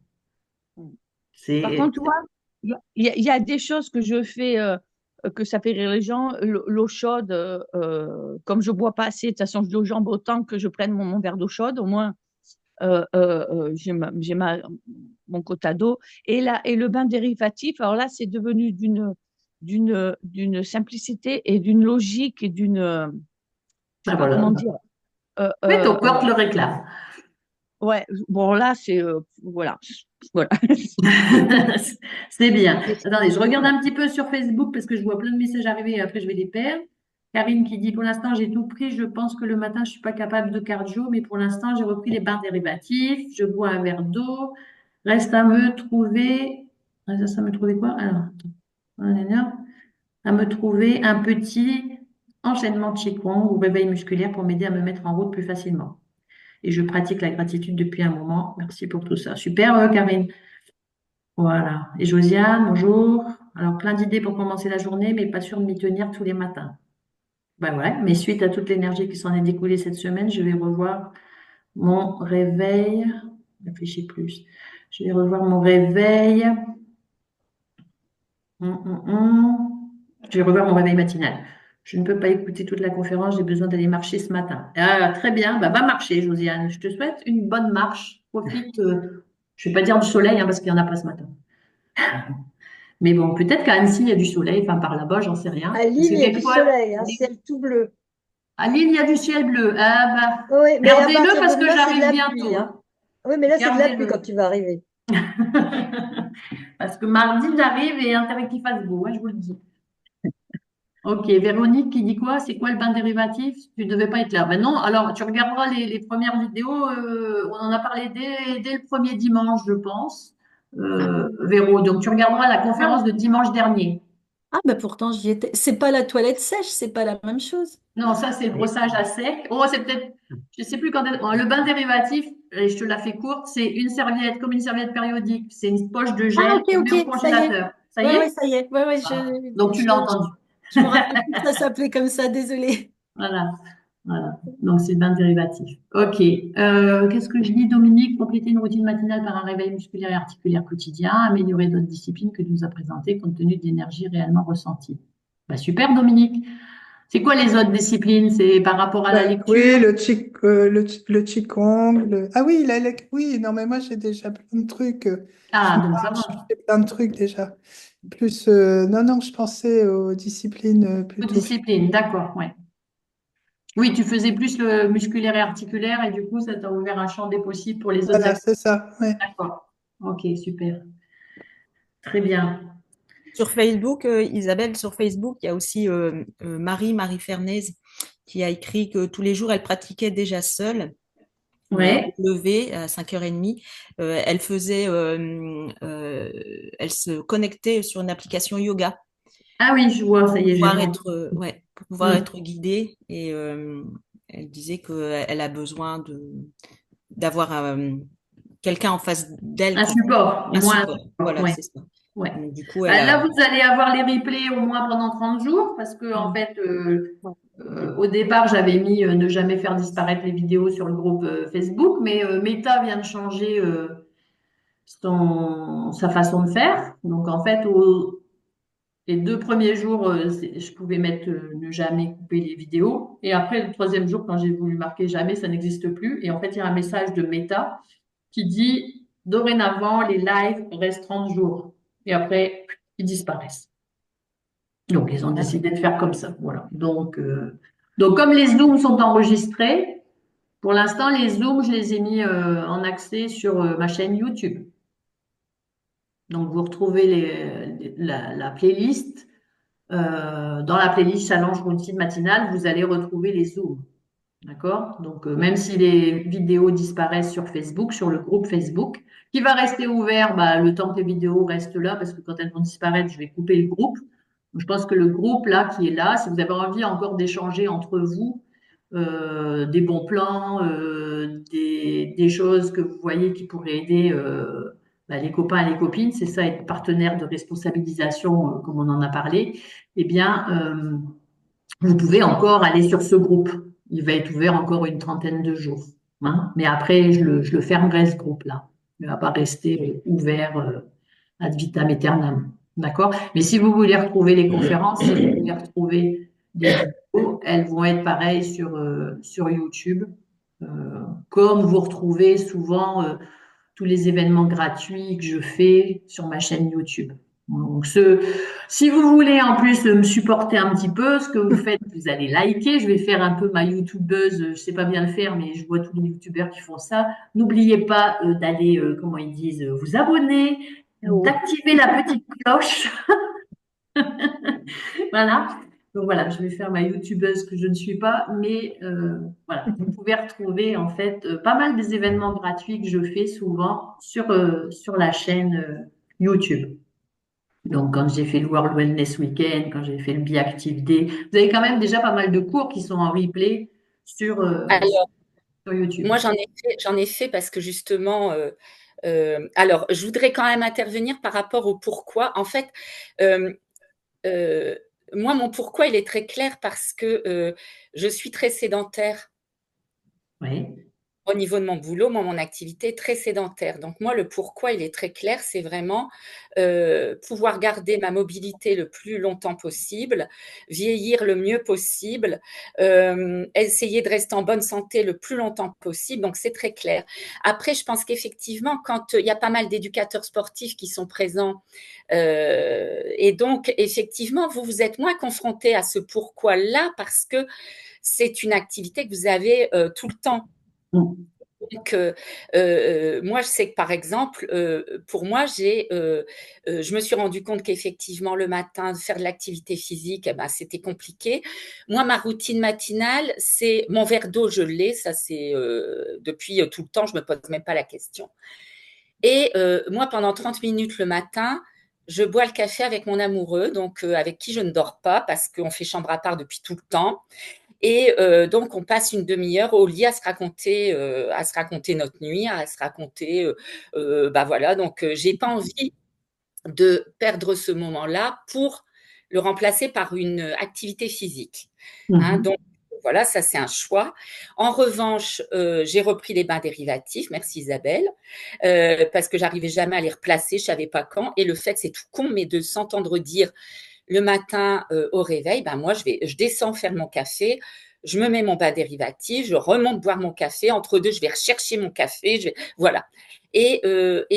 Par
C'est,
contre, tu vois, il y a des choses que je fais, que ça fait rire les gens. L'eau chaude, comme je bois pas assez, de toute façon, je dis aux gens autant que je prenne mon verre d'eau chaude, au moins, mon quota d'eau. Et le bain dérivatif, alors là, c'est devenu d'une simplicité et d'une logique et je
ben
sais pas
voilà.
comment dire. Euh,
Oui,
euh,
ton corps
euh,
te le réclame.
ouais, bon, là, c'est, voilà. Voilà.
C'est bien. Attendez, je regarde un petit peu sur Facebook parce que je vois plein de messages arriver et après je vais les perdre. Karine qui dit pour l'instant j'ai tout pris, je pense que le matin je suis pas capable de cardio, mais pour l'instant j'ai repris les bains dérivatifs, je bois un verre d'eau, reste à me trouver, reste à me trouver quoi? Alors, attends. À me trouver un petit enchaînement de Qigong ou réveil musculaire pour m'aider à me mettre en route plus facilement. Et je pratique la gratitude depuis un moment. Merci pour tout ça. Super, Karine. Voilà. Et Josiane, bonjour. Alors, plein d'idées pour commencer la journée, mais pas sûr de m'y tenir tous les matins. Ben ouais, mais suite à toute l'énergie qui s'en est découlée cette semaine, je vais revoir mon réveil. Réfléchis plus. Je vais revoir mon réveil. Je vais revoir mon réveil matinal. Je ne peux pas écouter toute la conférence, j'ai besoin d'aller marcher ce matin. Ah, très bien, bah, va marcher, Josiane. Je te souhaite une bonne marche. Profite, je ne vais pas dire du soleil, hein, parce qu'il n'y en a pas ce matin. Mais bon, peut-être qu'à Annecy, il y a du soleil, enfin par là-bas, j'en sais rien.
À
Parce
Lille,
que
il y a du
quelquefois,
soleil, un ciel tout bleu.
à Lille, il y a du ciel bleu. Ah bah,
Oui, mais à
gardez-le
partir de
parce que
là, c'est de
j'arrive
la pluie,
bientôt,
hein.
hein.
Oui, mais là, c'est de la pluie quand
Gardez-le.
tu vas arriver.
Parce que mardi, j'arrive et intérêt qu'il fasse beau, hein, je vous le dis. Ok, Véronique qui dit quoi? C'est quoi le bain dérivatif? Tu ne devais pas être là. Ben non, alors tu regarderas les premières vidéos. On en a parlé dès le premier dimanche, je pense, Véro. Donc tu regarderas la
Ah,
conférence de dimanche dernier.
ah, bah pourtant j'y étais. C'est pas la toilette sèche, c'est pas la même chose.
Non, ça c'est le brossage à sec. Oh, c'est peut-être, je sais plus quand. Le bain dérivatif, et je te la fais courte, c'est une serviette, comme une serviette périodique. C'est une poche de
Ah,
gel
ok,
qu'on met au
ok, ça y est.
congélateur. Ça y
Ouais, ouais,
est?
ça y est. Ouais, ouais,
Voilà. Donc tu l'as entendu.
je me rappelle plus que ça s'appelait comme ça, désolée.
Voilà, voilà. Donc, c'est le bain dérivatif. OK. Qu'est-ce que je dis, Dominique? Compléter une routine matinale par un réveil musculaire et articulaire quotidien, améliorer d'autres disciplines que tu nous as présentées compte tenu de l'énergie réellement ressentie. Bah, super, Dominique. C'est quoi les autres disciplines? C'est par rapport à la
Oui,
lecture?
le Qigong. Ah oui, oui, non, mais moi j'ai déjà plein de trucs. Je
Ah, donc ça
marche, je
va.
fais plein de trucs déjà. Plus, non, non, je pensais aux disciplines
Aux
plutôt.
disciplines, d'accord, ouais. Oui, tu faisais plus le musculaire et articulaire et du coup, ça t'a ouvert un champ des possibles pour les autres
Voilà,
activités.
c'est ça. Ouais.
D'accord. Ok, super. Très bien.
Sur Facebook, Isabelle, sur Facebook, il y a aussi Marie Fernaise qui a écrit que tous les jours, elle pratiquait déjà seule.
Ouais.
Au lever à 5h30, elle se connectait sur une application yoga
Ah oui, je vois, ça y est, j'ai vu.
pour pouvoir
Hmm.
être guidée. Et elle disait qu'elle a besoin d'avoir quelqu'un en face d'elle,
Un
quoi.
support, au
Un
moins un
support.
support,
Voilà,
ouais.
c'est ça.
Ouais.
Donc, du coup, elle
Bah, là,
a.
vous allez avoir les replays au moins pendant 30 jours parce que, en
Mm.
fait, au départ, j'avais mis ne jamais faire disparaître les vidéos sur le groupe Facebook, mais Meta vient de changer sa façon de faire. Donc, en fait, les 2 premiers jours, je pouvais mettre ne jamais couper les vidéos. Et après, le troisième jour, quand j'ai voulu marquer jamais, ça n'existe plus. Et en fait, il y a un message de Meta qui dit dorénavant, les lives restent 30 jours. Et après, ils disparaissent. Donc, ils ont décidé de faire comme ça. Voilà. Donc comme les Zooms sont enregistrés, pour l'instant, les Zooms, je les ai mis en accès sur ma chaîne YouTube. Donc, vous retrouvez la playlist. Dans la playlist Challenge Routine Matinale, vous allez retrouver les Zooms. D'accord? Donc, même si les vidéos disparaissent sur Facebook, sur le groupe Facebook, qui va rester ouvert bah, le temps que les vidéos restent là, parce que quand elles vont disparaître, je vais couper le groupe. Donc, je pense que le groupe là qui est là, si vous avez envie encore d'échanger entre vous, des bons plans, des choses que vous voyez qui pourraient aider bah, les copains et les copines, c'est ça, être partenaire de responsabilisation, comme on en a parlé, eh bien, vous pouvez encore aller sur ce groupe. Il va être ouvert encore une trentaine de jours. Hein. Mais après, je le fermerai, ce groupe-là. Il ne va pas rester ouvert ad vitam aeternam. D'accord? Mais si vous voulez retrouver les conférences, si vous voulez retrouver des vidéos, elles vont être pareilles sur YouTube. Comme vous retrouvez souvent tous les événements gratuits que je fais sur ma chaîne YouTube. Donc, si vous voulez en plus me supporter un petit peu, ce que vous faites, vous allez liker. Je vais faire un peu ma YouTubeuse. Je sais pas bien le faire, mais je vois tous les YouTubeurs qui font ça. N'oubliez pas d'aller, comment ils disent, vous abonner, d'activer la petite cloche. Voilà. Donc voilà, je vais faire ma YouTubeuse que je ne suis pas, mais voilà, vous pouvez retrouver en fait pas mal des événements gratuits que je fais souvent sur la chaîne YouTube. Donc quand j'ai fait le World Wellness Weekend, quand j'ai fait le Be Active Day, vous avez quand même déjà pas mal de cours qui sont en replay
Alors,
sur YouTube.
moi, j'en ai fait parce que justement, alors, je voudrais quand même intervenir par rapport au pourquoi. En fait, euh, euh, moi, mon pourquoi, il est très clair parce que je suis très sédentaire.
Oui.
Au niveau de mon boulot, moi, mon activité est très sédentaire. Donc, moi, le pourquoi, il est très clair, c'est vraiment pouvoir garder ma mobilité le plus longtemps possible, vieillir le mieux possible, essayer de rester en bonne santé le plus longtemps possible. Donc, c'est très clair. Après, je pense qu'effectivement, quand il y a pas mal d'éducateurs sportifs qui sont présents, et donc, effectivement, vous êtes moins confronté à ce pourquoi-là parce que c'est une activité que vous avez tout le temps. Donc, moi, je sais que par exemple, pour moi, je me suis rendu compte qu'effectivement, le matin, faire de l'activité physique, eh ben, c'était compliqué. Moi, ma routine matinale, c'est mon verre d'eau, je l'ai, ça c'est depuis tout le temps, je me pose même pas la question. Et moi, pendant 30 minutes le matin, je bois le café avec mon amoureux, donc avec qui je ne dors pas parce qu'on fait chambre à part depuis tout le temps. Et donc, on passe une demi-heure au lit à se raconter notre nuit, à se raconter, bah voilà. Donc, j'ai pas envie de perdre ce moment-là pour le remplacer par une activité physique. Hein, donc, voilà, ça c'est un choix. En revanche, j'ai repris les bains dérivatifs, merci Isabelle, parce que j'arrivais jamais à les replacer, je savais pas quand. Et le fait, c'est tout con, mais de s'entendre dire le matin au réveil, ben moi, je descends faire mon café, je me mets mon bas dérivatif, je remonte boire mon café. Entre deux, je vais rechercher mon café. Voilà. Et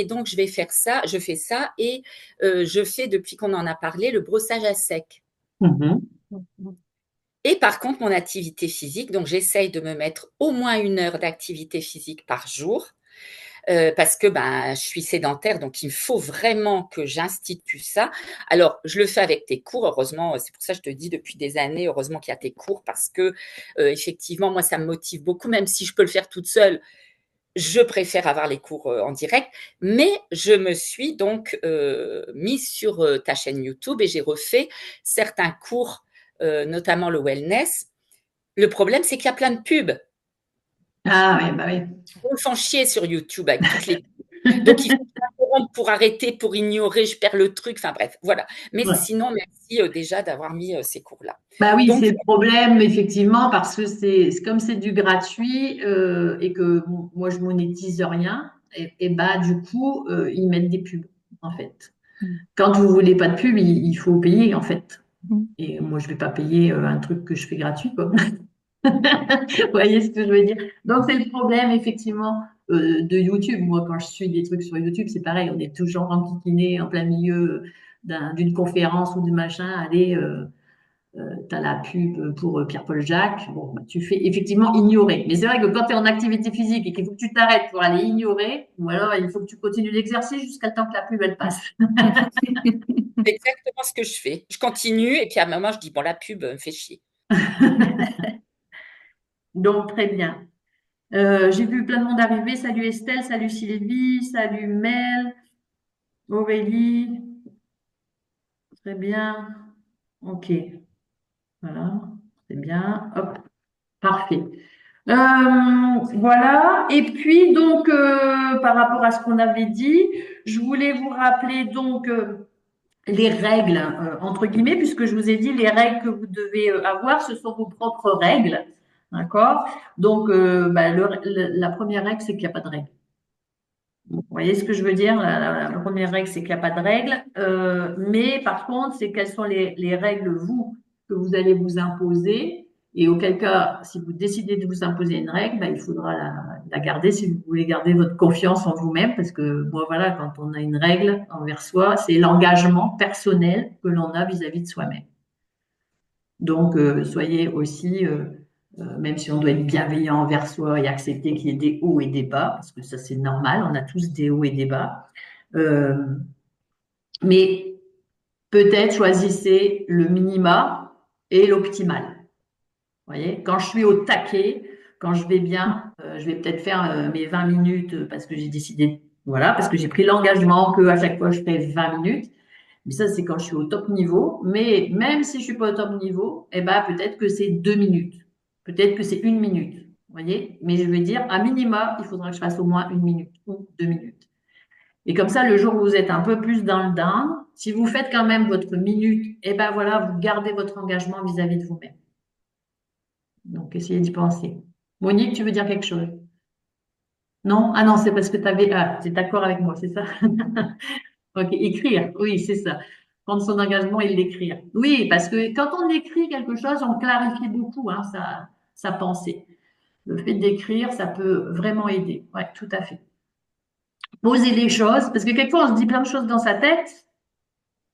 donc, je fais ça et je fais, depuis qu'on en a parlé, le brossage à sec.
Mhm.
Et par contre, mon activité physique, donc j'essaye de me mettre au moins 1 heure d'activité physique par jour. Parce que je suis sédentaire, donc il faut vraiment que j'institue ça. Alors, je le fais avec tes cours, heureusement, c'est pour ça que je te dis depuis des années, heureusement qu'il y a tes cours, parce que effectivement, moi, ça me motive beaucoup, même si je peux le faire toute seule, je préfère avoir les cours en direct, mais je me suis donc mise sur ta chaîne YouTube et j'ai refait certains cours, notamment le wellness. Le problème, c'est qu'il y a plein de pubs.
Ah oui, bah oui.
On s'en chier sur YouTube avec toutes les pubs. Donc, il faut s'interrompre pour arrêter, pour ignorer, je perds le truc. Enfin bref, voilà. Mais
Ouais.
sinon, merci déjà d'avoir mis ces cours-là.
Bah oui,
Donc,
c'est le problème, effectivement, parce que comme c'est du gratuit et que moi, je monétise rien, et bah, du coup, ils mettent des pubs, en fait. Quand vous voulez pas de pub, il faut payer, en fait. Et moi, je vais pas payer un truc que je fais gratuit, quoi. Vous voyez ce que je veux dire? Donc, c'est le problème, effectivement, de YouTube. Moi, quand je suis des trucs sur YouTube, c'est pareil, on est toujours enquiquiné en plein milieu d'une conférence ou de machin. Allez, tu as la pub pour Pierre-Paul Jacques. Bon, bah, tu fais effectivement ignorer. Mais c'est vrai que quand tu es en activité physique et qu'il faut que tu t'arrêtes pour aller ignorer, ou alors il faut que tu continues l'exercice jusqu'à le temps que la pub, elle passe.
c'est exactement ce que je fais. Je continue et puis à un moment, je dis, bon, la pub me fait chier.
Donc, très bien. J'ai vu plein de monde arriver. Salut Estelle, salut Sylvie, salut Mel, Aurélie. Très bien. OK. Voilà. C'est bien. Hop. Parfait. Voilà. Et puis, donc, par rapport à ce qu'on avait dit, je voulais vous rappeler donc les règles, entre guillemets, puisque je vous ai dit les règles que vous devez avoir, ce sont vos propres règles. D'accord? Donc, la première règle, c'est qu'il n'y a pas de règle. Vous voyez ce que je veux dire? La première règle, c'est qu'il n'y a pas de règle. Mais par contre, c'est quelles sont les règles, vous, que vous allez vous imposer. Et auquel cas, si vous décidez de vous imposer une règle, il faudra la garder si vous voulez garder votre confiance en vous-même. Parce que, bon, voilà, quand on a une règle envers soi, c'est l'engagement personnel que l'on a vis-à-vis de soi-même. Donc, soyez aussi, même si on doit être bienveillant envers soi et accepter qu'il y ait des hauts et des bas, parce que ça c'est normal, on a tous des hauts et des bas, mais peut-être choisissez le minima et l'optimal. Vous voyez, quand je suis au taquet, quand je vais bien, je vais peut-être faire mes 20 minutes parce que j'ai décidé, voilà, parce que j'ai pris l'engagement qu'à chaque fois je fais 20 minutes. Mais ça, c'est quand je suis au top niveau. Mais même si je suis pas au top niveau, peut-être que c'est 2 minutes. Peut-être que c'est 1 minute. Vous voyez? Mais je veux dire, à minima, il faudra que je fasse au moins 1 minute ou 2 minutes. Et comme ça, le jour où vous êtes un peu plus dans le down, si vous faites quand même votre minute, voilà, vous gardez votre engagement vis-à-vis de vous-même. Donc, essayez d'y penser. Monique, tu veux dire quelque chose? Non? Ah non, c'est parce que tu avais. Ah, tu es d'accord avec moi, c'est ça? Ok, écrire, oui, c'est ça. Prendre son engagement et l'écrire. Oui, parce que quand on écrit quelque chose, on clarifie beaucoup sa pensée. Le fait d'écrire, ça peut vraiment aider. Ouais, tout à fait. Poser les choses, parce que quelquefois, on se dit plein de choses dans sa tête,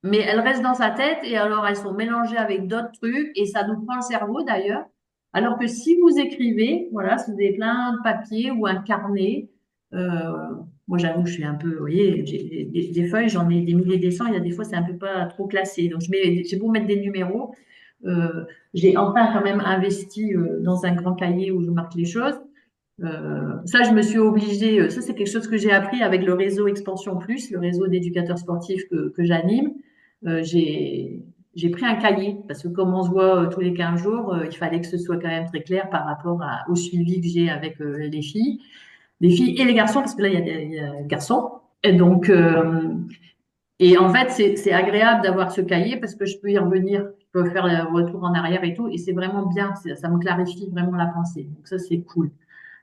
mais elles restent dans sa tête et alors elles sont mélangées avec d'autres trucs et ça nous prend le cerveau d'ailleurs. Alors que si vous écrivez, voilà, si vous avez plein de papier ou un carnet, moi j'avoue, je suis un peu, vous voyez, j'ai des feuilles, j'en ai des milliers, des cents, il y a des fois c'est un peu pas trop classé. Donc j'ai beau mettre des numéros, j'ai enfin quand même investi dans un grand cahier où je marque les choses. Ça, je me suis obligée, ça c'est quelque chose que j'ai appris avec le réseau Expansion Plus, le réseau d'éducateurs sportifs que j'anime. J'ai pris un cahier parce que comme on se voit tous les 15 jours, il fallait que ce soit quand même très clair par rapport au suivi que j'ai avec les filles et les garçons, parce que là, il y a des garçons. Et donc, et en fait, c'est agréable d'avoir ce cahier parce que je peux y revenir, je peux faire le retour en arrière et tout. Et c'est vraiment bien, ça me clarifie vraiment la pensée. Donc ça, c'est cool.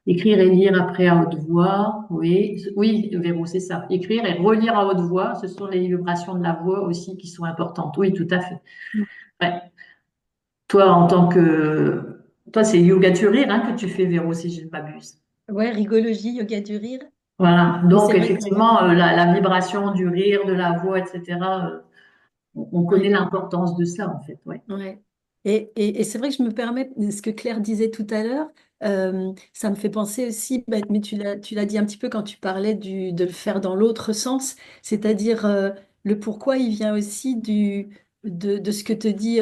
Écrire et lire après à haute voix, oui, oui, Véro, c'est ça. Écrire et relire à haute voix, ce sont les vibrations de la voix aussi qui sont importantes. Oui, tout à fait. Ouais. Toi, en tant que, toi, c'est yoga du rire, hein, que tu fais, Véro, si je ne m'abuse.
Ouais, rigologie, yoga du rire.
Voilà.
Et
Donc,
c'est vrai que
effectivement, la vibration du rire, de la voix, etc., on connaît
ouais.
l'importance de ça, en fait. Ouais.
Ouais. Et c'est vrai que je me permets, ce que Claire disait tout à l'heure, ça me fait penser aussi, bah, mais tu l'as dit un petit peu quand tu parlais de le faire dans l'autre sens, c'est-à-dire le pourquoi il vient aussi de ce que te dit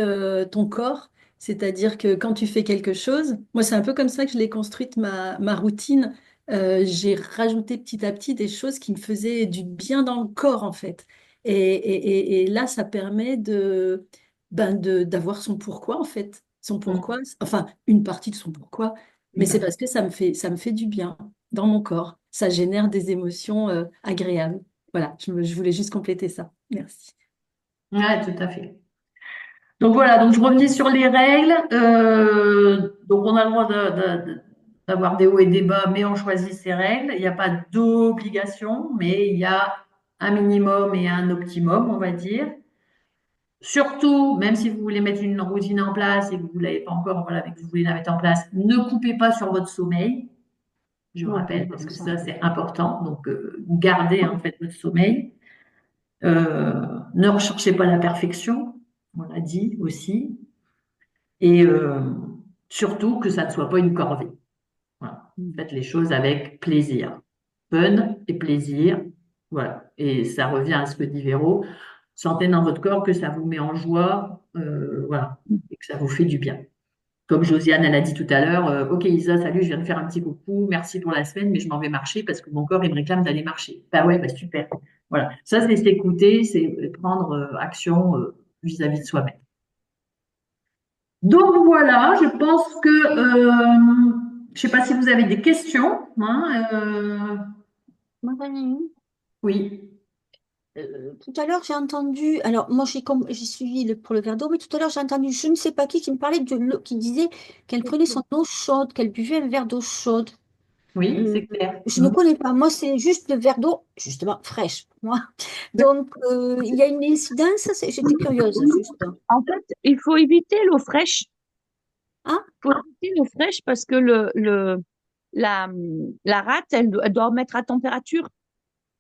ton corps, c'est-à-dire que quand tu fais quelque chose, moi c'est un peu comme ça que je l'ai construite ma routine. J'ai rajouté petit à petit des choses qui me faisaient du bien dans le corps en fait. Et là, ça permet d'avoir son pourquoi en fait, son pourquoi, enfin une partie de son pourquoi, mais c'est parce que ça me fait du bien dans mon corps, ça génère des émotions agréables. Voilà, je voulais juste compléter ça. Merci.
Ouais, tout à fait. Donc voilà, donc je revenais sur les règles. Donc on a le droit d'avoir des hauts et des bas, mais on choisit ses règles. Il n'y a pas d'obligation, mais il y a un minimum et un optimum, on va dire. Surtout, même si vous voulez mettre une routine en place et que vous ne l'avez pas encore, voilà, mais que vous voulez la mettre en place, ne coupez pas sur votre sommeil. Je
Non,
rappelle, parce
comme
que
ça.
ça, c'est important. Donc, gardez en fait votre sommeil. Ne recherchez pas la perfection, on l'a dit aussi. Et surtout que ça ne soit pas une corvée. Voilà. Faites les choses avec plaisir. Fun et plaisir. Voilà. Et ça revient à ce que dit Véro. Sentez dans votre corps que ça vous met en joie, voilà, et que ça vous fait du bien. Comme Josiane, elle a dit tout à l'heure, OK Isa, salut, je viens de faire un petit coucou, merci pour la semaine, mais je m'en vais marcher parce que mon corps, il me réclame d'aller marcher. Bah ouais, bah super. Voilà. Ça, c'est s'écouter, c'est prendre action vis-à-vis de soi-même. Donc voilà, je pense que, je sais pas si vous avez des questions, hein,
Moi, j'en ai une.
oui,
Tout à l'heure, j'ai entendu, alors moi j'ai suivi pour le verre d'eau, mais tout à l'heure j'ai entendu je ne sais pas qui me parlait de l'eau, qui disait qu'elle prenait son eau chaude, qu'elle buvait un verre d'eau chaude.
oui,
Euh,
c'est clair.
je ne connais pas, moi c'est juste le verre d'eau, justement, fraîche pour moi. Donc il y a une incidence, j'étais curieuse juste.
En fait, il faut éviter l'eau fraîche.
Hein?
Il faut éviter l'eau fraîche parce que la, la rate, elle doit mettre à température.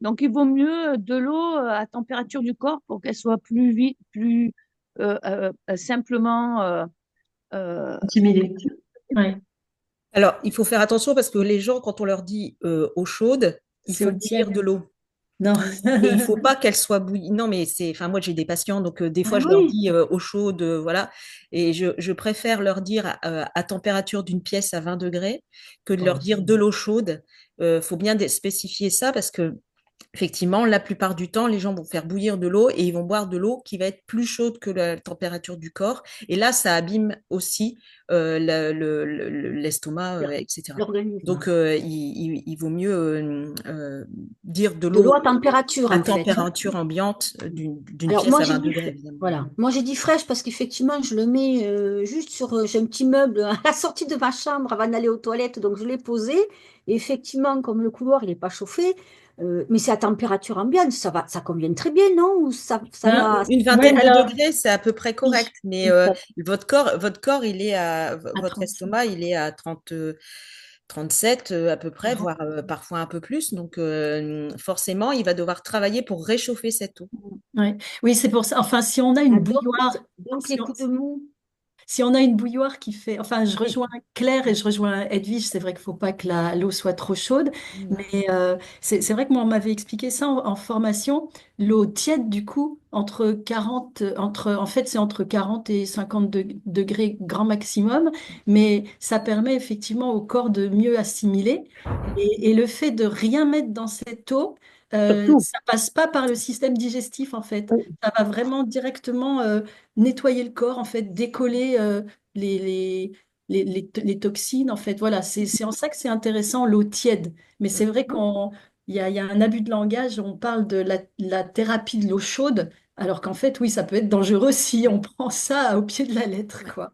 Donc, il vaut mieux de l'eau à température du corps pour qu'elle soit plus vite, plus simplement.
Intimidé.
Ouais,
Alors, il faut faire attention parce que les gens, quand on leur dit eau chaude, il
c'est
faut
au
bouillir
tiède.
de l'eau.
Non.
Et il faut pas qu'elle soit bouillie. Non, mais c'est, enfin, moi j'ai des patients, donc des
Ah
fois je leur
oui,
dis eau chaude, voilà. Et je préfère leur dire à température d'une pièce à 20 degrés que de leur dire de l'eau chaude. Faut bien spécifier ça parce que effectivement, la plupart du temps, les gens vont faire bouillir de l'eau et ils vont boire de l'eau qui va être plus chaude que la température du corps. Et là, ça abîme aussi l'estomac, etc.
l'organisme.
Donc, il vaut mieux dire de
De l'eau
l'eau
à température
à
en fait.
température ambiante d'une
Alors
pièce
moi
à
j'ai
20
dit
degrés, évidemment.
voilà, moi j'ai dit fraîche parce qu'effectivement je le mets juste sur j'ai un petit meuble à la sortie de ma chambre avant d'aller aux toilettes donc je l'ai posé et effectivement comme le couloir il n'est pas chauffé mais c'est à température ambiante ça convient très bien non ou ça
Hein?
va
Une
Ouais,
vingtaine de
alors,
degrés, c'est à peu près
oui,
correct, mais votre corps, il est
à
votre
35.
estomac, il est à 30, 37 à peu près,
40.
voire parfois un peu plus. Donc, forcément, il va devoir travailler pour réchauffer cette eau.
Ouais. Oui, c'est pour ça. Enfin, si on a une
Ah,
bouilloire,
donc
si
les
on,
coups de mou
si on a une bouilloire qui fait, enfin, je
oui.
rejoins Claire et je rejoins Edwige, c'est vrai qu'il ne faut pas que l'eau soit trop chaude,
Mm.
mais c'est vrai que moi, on m'avait expliqué ça en formation, l'eau tiède, du coup, en fait, c'est entre 40 et 50 degrés grand maximum, mais ça permet effectivement au corps de mieux assimiler, et le fait de rien mettre dans cette eau,
Surtout.
ça passe pas par le système digestif, en fait. Ça va vraiment directement nettoyer le corps, en fait, décoller les, les, les toxines, en fait. Voilà, c'est en ça que c'est intéressant, l'eau tiède. Mais c'est vrai il y a un abus de langage, on parle de la thérapie de l'eau chaude, alors qu'en fait, oui, ça peut être dangereux si on prend ça au pied de la lettre, quoi.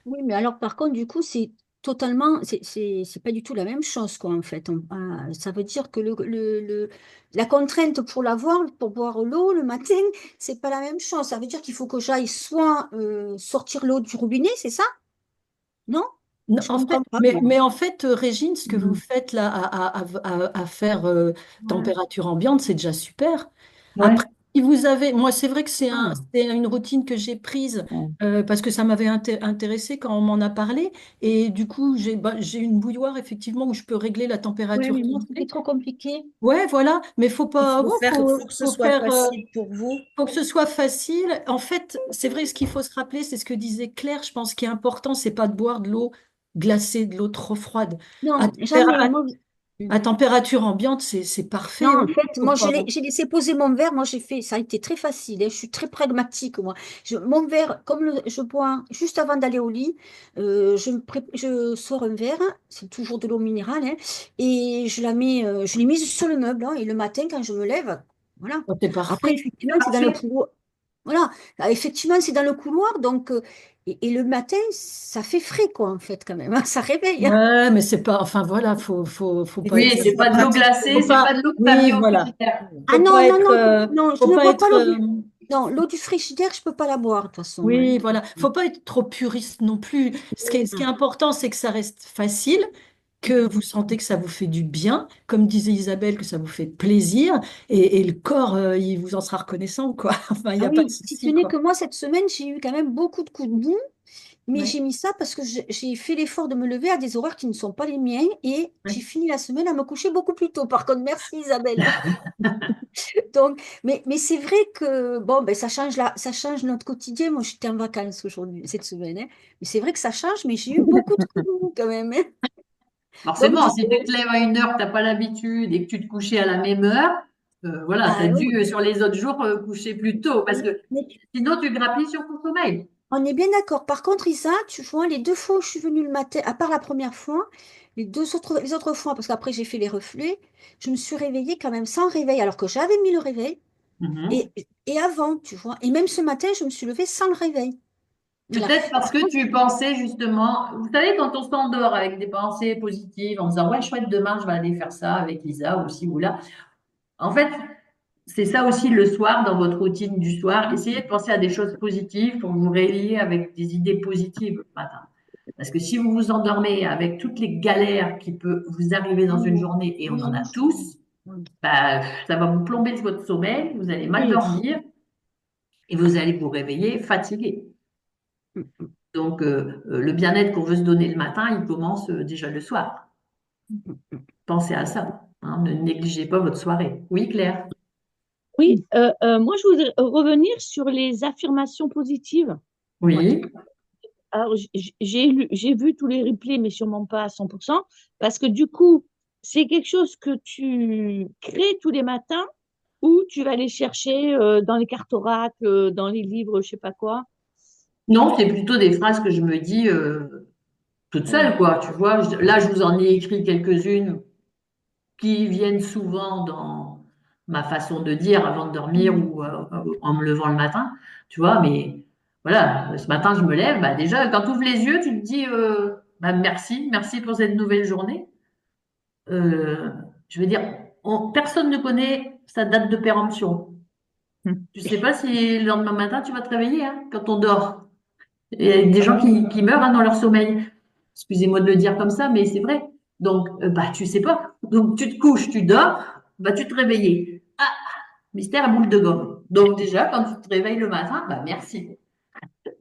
Oui, mais alors par contre, du coup, c'est totalement, c'est pas du tout la même chose, quoi, en fait. Ça veut dire que la contrainte pour pour boire l'eau le matin, c'est pas la même chose. Ça veut dire qu'il faut que j'aille soit sortir l'eau du robinet, c'est ça? Non?
Non,
Je comprends pas.
mais en fait, Régine, ce que vous
Mhm.
faites là à faire température ambiante, c'est déjà super.
Ouais.
Après, si vous avez, moi, c'est vrai que
Ah.
c'est une routine que j'ai prise
Ouais.
parce que ça m'avait intéressé quand on m'en a parlé. Et du coup, j'ai une bouilloire effectivement où je peux régler la
Ouais,
température
mais moi,
qu'il
c'était
fait.
trop compliqué.
Ouais, voilà. Mais faut
Il
pas,
faut
ouais,
faire, faut que ce
faut
soit
faire.
facile pour vous.
Faut que ce soit facile. En fait, c'est vrai, ce qu'il faut se rappeler, c'est ce que disait Claire. Je pense qu'il est important, c'est pas de boire de l'eau glacée, de l'eau trop froide. À,
Non,
tempéra-
jamais. Moi,
à température ambiante, c'est
non,
parfait.
en fait,
Faut
moi,
pas-
j'ai laissé poser mon verre. Moi, j'ai fait, ça a été très facile, hein. Je suis très pragmatique, moi. Mon verre, comme je bois juste avant d'aller au lit, je sors un verre, c'est toujours de l'eau minérale, hein, et je l'ai mise sur le meuble, hein, et le matin, quand je me lève, voilà.
C'est
Après,
parfait.
effectivement, c'est dans le couloir. Voilà. Ah, effectivement, c'est dans le couloir, donc, et le matin, ça fait frais, quoi, en fait, quand même, hein. Ça réveille, hein.
Ouais, mais c'est pas. Enfin voilà, faut pas
Oui,
être.
c'est pas de l'eau glacée,
Faut
c'est
pas.
pas de l'eau que t'as
Oui,
mis au
voilà.
frigidaire.
Ah
Faut
non,
pas
non,
être.
non, non, je
Faut
ne
pas
bois pas
être.
l'eau du... Non, l'eau du frigidaire, je peux pas la boire, de toute façon, hein.
Oui, voilà. Faut pas être trop puriste non plus. Ce qui est important, c'est que ça reste facile, que vous sentez que ça vous fait du bien, comme disait Isabelle, que ça vous fait plaisir, et le corps, il vous en sera reconnaissant, quoi. Enfin, il n'y
Ah
a pas de
oui, si ce
souci,
n'est
quoi.
que moi, cette semaine, j'ai eu quand même beaucoup de coups de mou, mais
Ouais,
j'ai mis ça parce que j'ai fait l'effort de me lever à des horaires qui ne sont pas les miens et j'ai
ouais.
fini la semaine à me coucher beaucoup plus tôt. Par contre, merci Isabelle, hein. Donc, mais c'est vrai que bon, ben, ça change notre quotidien. Moi, j'étais en vacances aujourd'hui, cette semaine, hein. Mais c'est vrai que ça change, mais j'ai eu beaucoup de coups de mou quand même, hein. Donc,
Forcément,
du
si
coup,
tu te lèves à une heure que tu n'as pas l'habitude et que tu te couchais à la même heure, voilà, tu as
bah
dû
oui.
sur les autres jours coucher plus tôt parce que
Mais
sinon tu grappilles sur ton sommeil.
on est bien d'accord. Par contre, Isa, tu vois, les deux fois où je suis venue le matin, à part la première fois, les autres fois, parce qu'après j'ai fait les reflets, je me suis réveillée quand même sans réveil, alors que j'avais mis le réveil.
Mhm.
Et, et avant, tu vois. Et même ce matin, je me suis levée sans le réveil. Voilà.
Peut-être parce que tu pensais justement, vous savez, quand on s'endort avec des pensées positives en disant, ouais, chouette, demain je vais aller faire ça avec Lisa ou ci ou là. En fait, c'est ça aussi le soir, dans votre routine du soir. Essayez de penser à des choses positives pour vous réveiller avec des idées positives le matin. Parce que si vous vous endormez avec toutes les galères qui peuvent vous arriver dans une
Oui,
journée, et on en a
oui,
tous,
oui.
bah, ça va vous plomber votre sommeil, vous allez mal
Oui.
dormir et vous allez vous réveiller fatigué. Donc, le bien-être qu'on veut se donner le matin, il commence déjà le soir. Pensez à ça, hein, ne négligez pas votre soirée. Oui, Claire?
Oui, moi je voudrais revenir sur les affirmations positives.
Ouais.
Oui.
Alors, j'ai vu tous les replays, mais sûrement pas à 100%, parce que du coup, c'est quelque chose que tu crées tous les matins ou tu vas aller chercher dans les cartes oracles, dans les livres, je sais pas quoi.
Non, c'est plutôt des phrases que je me dis toute
Oui.
seule, quoi. Tu vois, là, je vous en ai écrit quelques-unes qui viennent souvent dans ma façon de dire avant de dormir
Mm.
ou en me levant le matin, tu vois. Mais voilà, ce matin, je me lève. Bah, déjà, quand tu ouvres les yeux, tu te dis bah, merci pour cette nouvelle journée. Euh, je veux dire, personne ne connaît sa date de péremption. Tu sais pas si le lendemain matin, tu vas te réveiller hein, quand on dort. Il y a des gens qui meurent hein, dans leur sommeil. Excusez-moi de le dire comme ça, mais c'est vrai. Donc, bah, tu sais pas. Donc, tu te couches, tu dors, bah, tu te réveilles. Ah, mystère à boule de gomme. Donc, déjà, quand tu te réveilles le matin, bah, merci.
Mais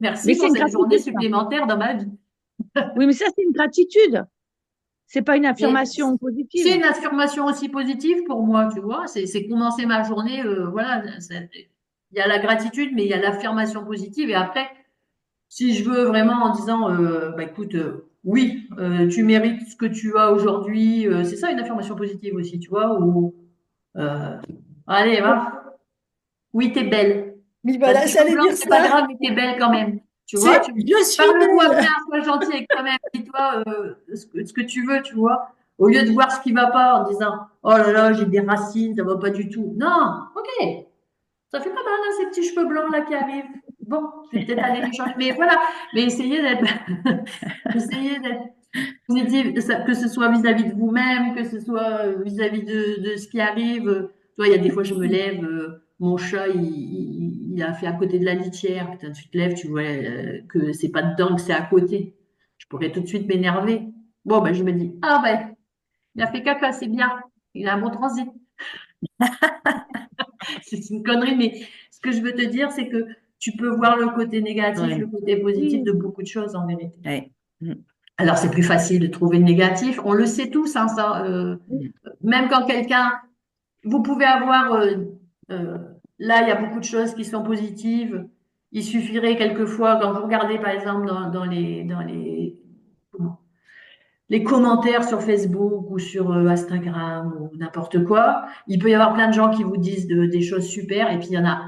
Merci
c'est
pour
une
cette journée
gratitude, ça.
supplémentaire dans ma vie.
Oui, mais ça, c'est une gratitude. C'est pas une
Mais
affirmation positive.
c'est une affirmation aussi positive pour moi, tu vois. C'est commencer ma journée, voilà. Il y a la gratitude, mais il y a l'affirmation positive. Et après, si je veux vraiment en disant, bah écoute, oui, tu mérites ce que tu as aujourd'hui, c'est ça une affirmation positive aussi, tu vois, ou euh, allez, va, oui, t'es belle.
Oui,
T'as
voilà,
des cheveux
j'allais
blancs,
dire
c'est pas
ça.
grave, mais t'es belle quand même. Tu vois,
Je suis
parle-toi
belle.
bien, sois gentil avec toi-même, dis-toi ce que tu veux, tu vois, au lieu de voir ce qui va pas en disant, oh là là, j'ai des racines, ça va pas du tout. Non, ok, ça fait pas mal, hein, ces petits cheveux blancs là qui arrivent. Bon, je vais peut-être aller les changer. Mais voilà, mais essayez d'être Positive, que ce soit vis-à-vis de vous-même, que ce soit vis-à-vis de ce qui arrive. Tu vois, il y a des fois, je me lève, mon chat, il a fait à côté de la litière. Putain, tu te lèves, tu vois que c'est pas dedans, que c'est à côté. Je pourrais tout de suite m'énerver. Bon, ben, je me dis, ah ben, il a fait caca, c'est bien. Il a un bon transit. C'est une connerie, mais ce que je veux te dire, c'est que tu peux voir le côté négatif,
Ouais.
le côté positif
Oui.
de beaucoup de choses en vérité.
Ouais. Mm.
Alors, c'est plus facile de trouver le négatif. On le sait tous, hein, ça.
Mm.
Même quand quelqu'un, vous pouvez avoir, euh, là, il y a beaucoup de choses qui sont positives. Il suffirait quelquefois, quand vous regardez par exemple comment, les commentaires sur Facebook ou sur Instagram ou n'importe quoi, il peut y avoir plein de gens qui vous disent des choses super et puis il y en a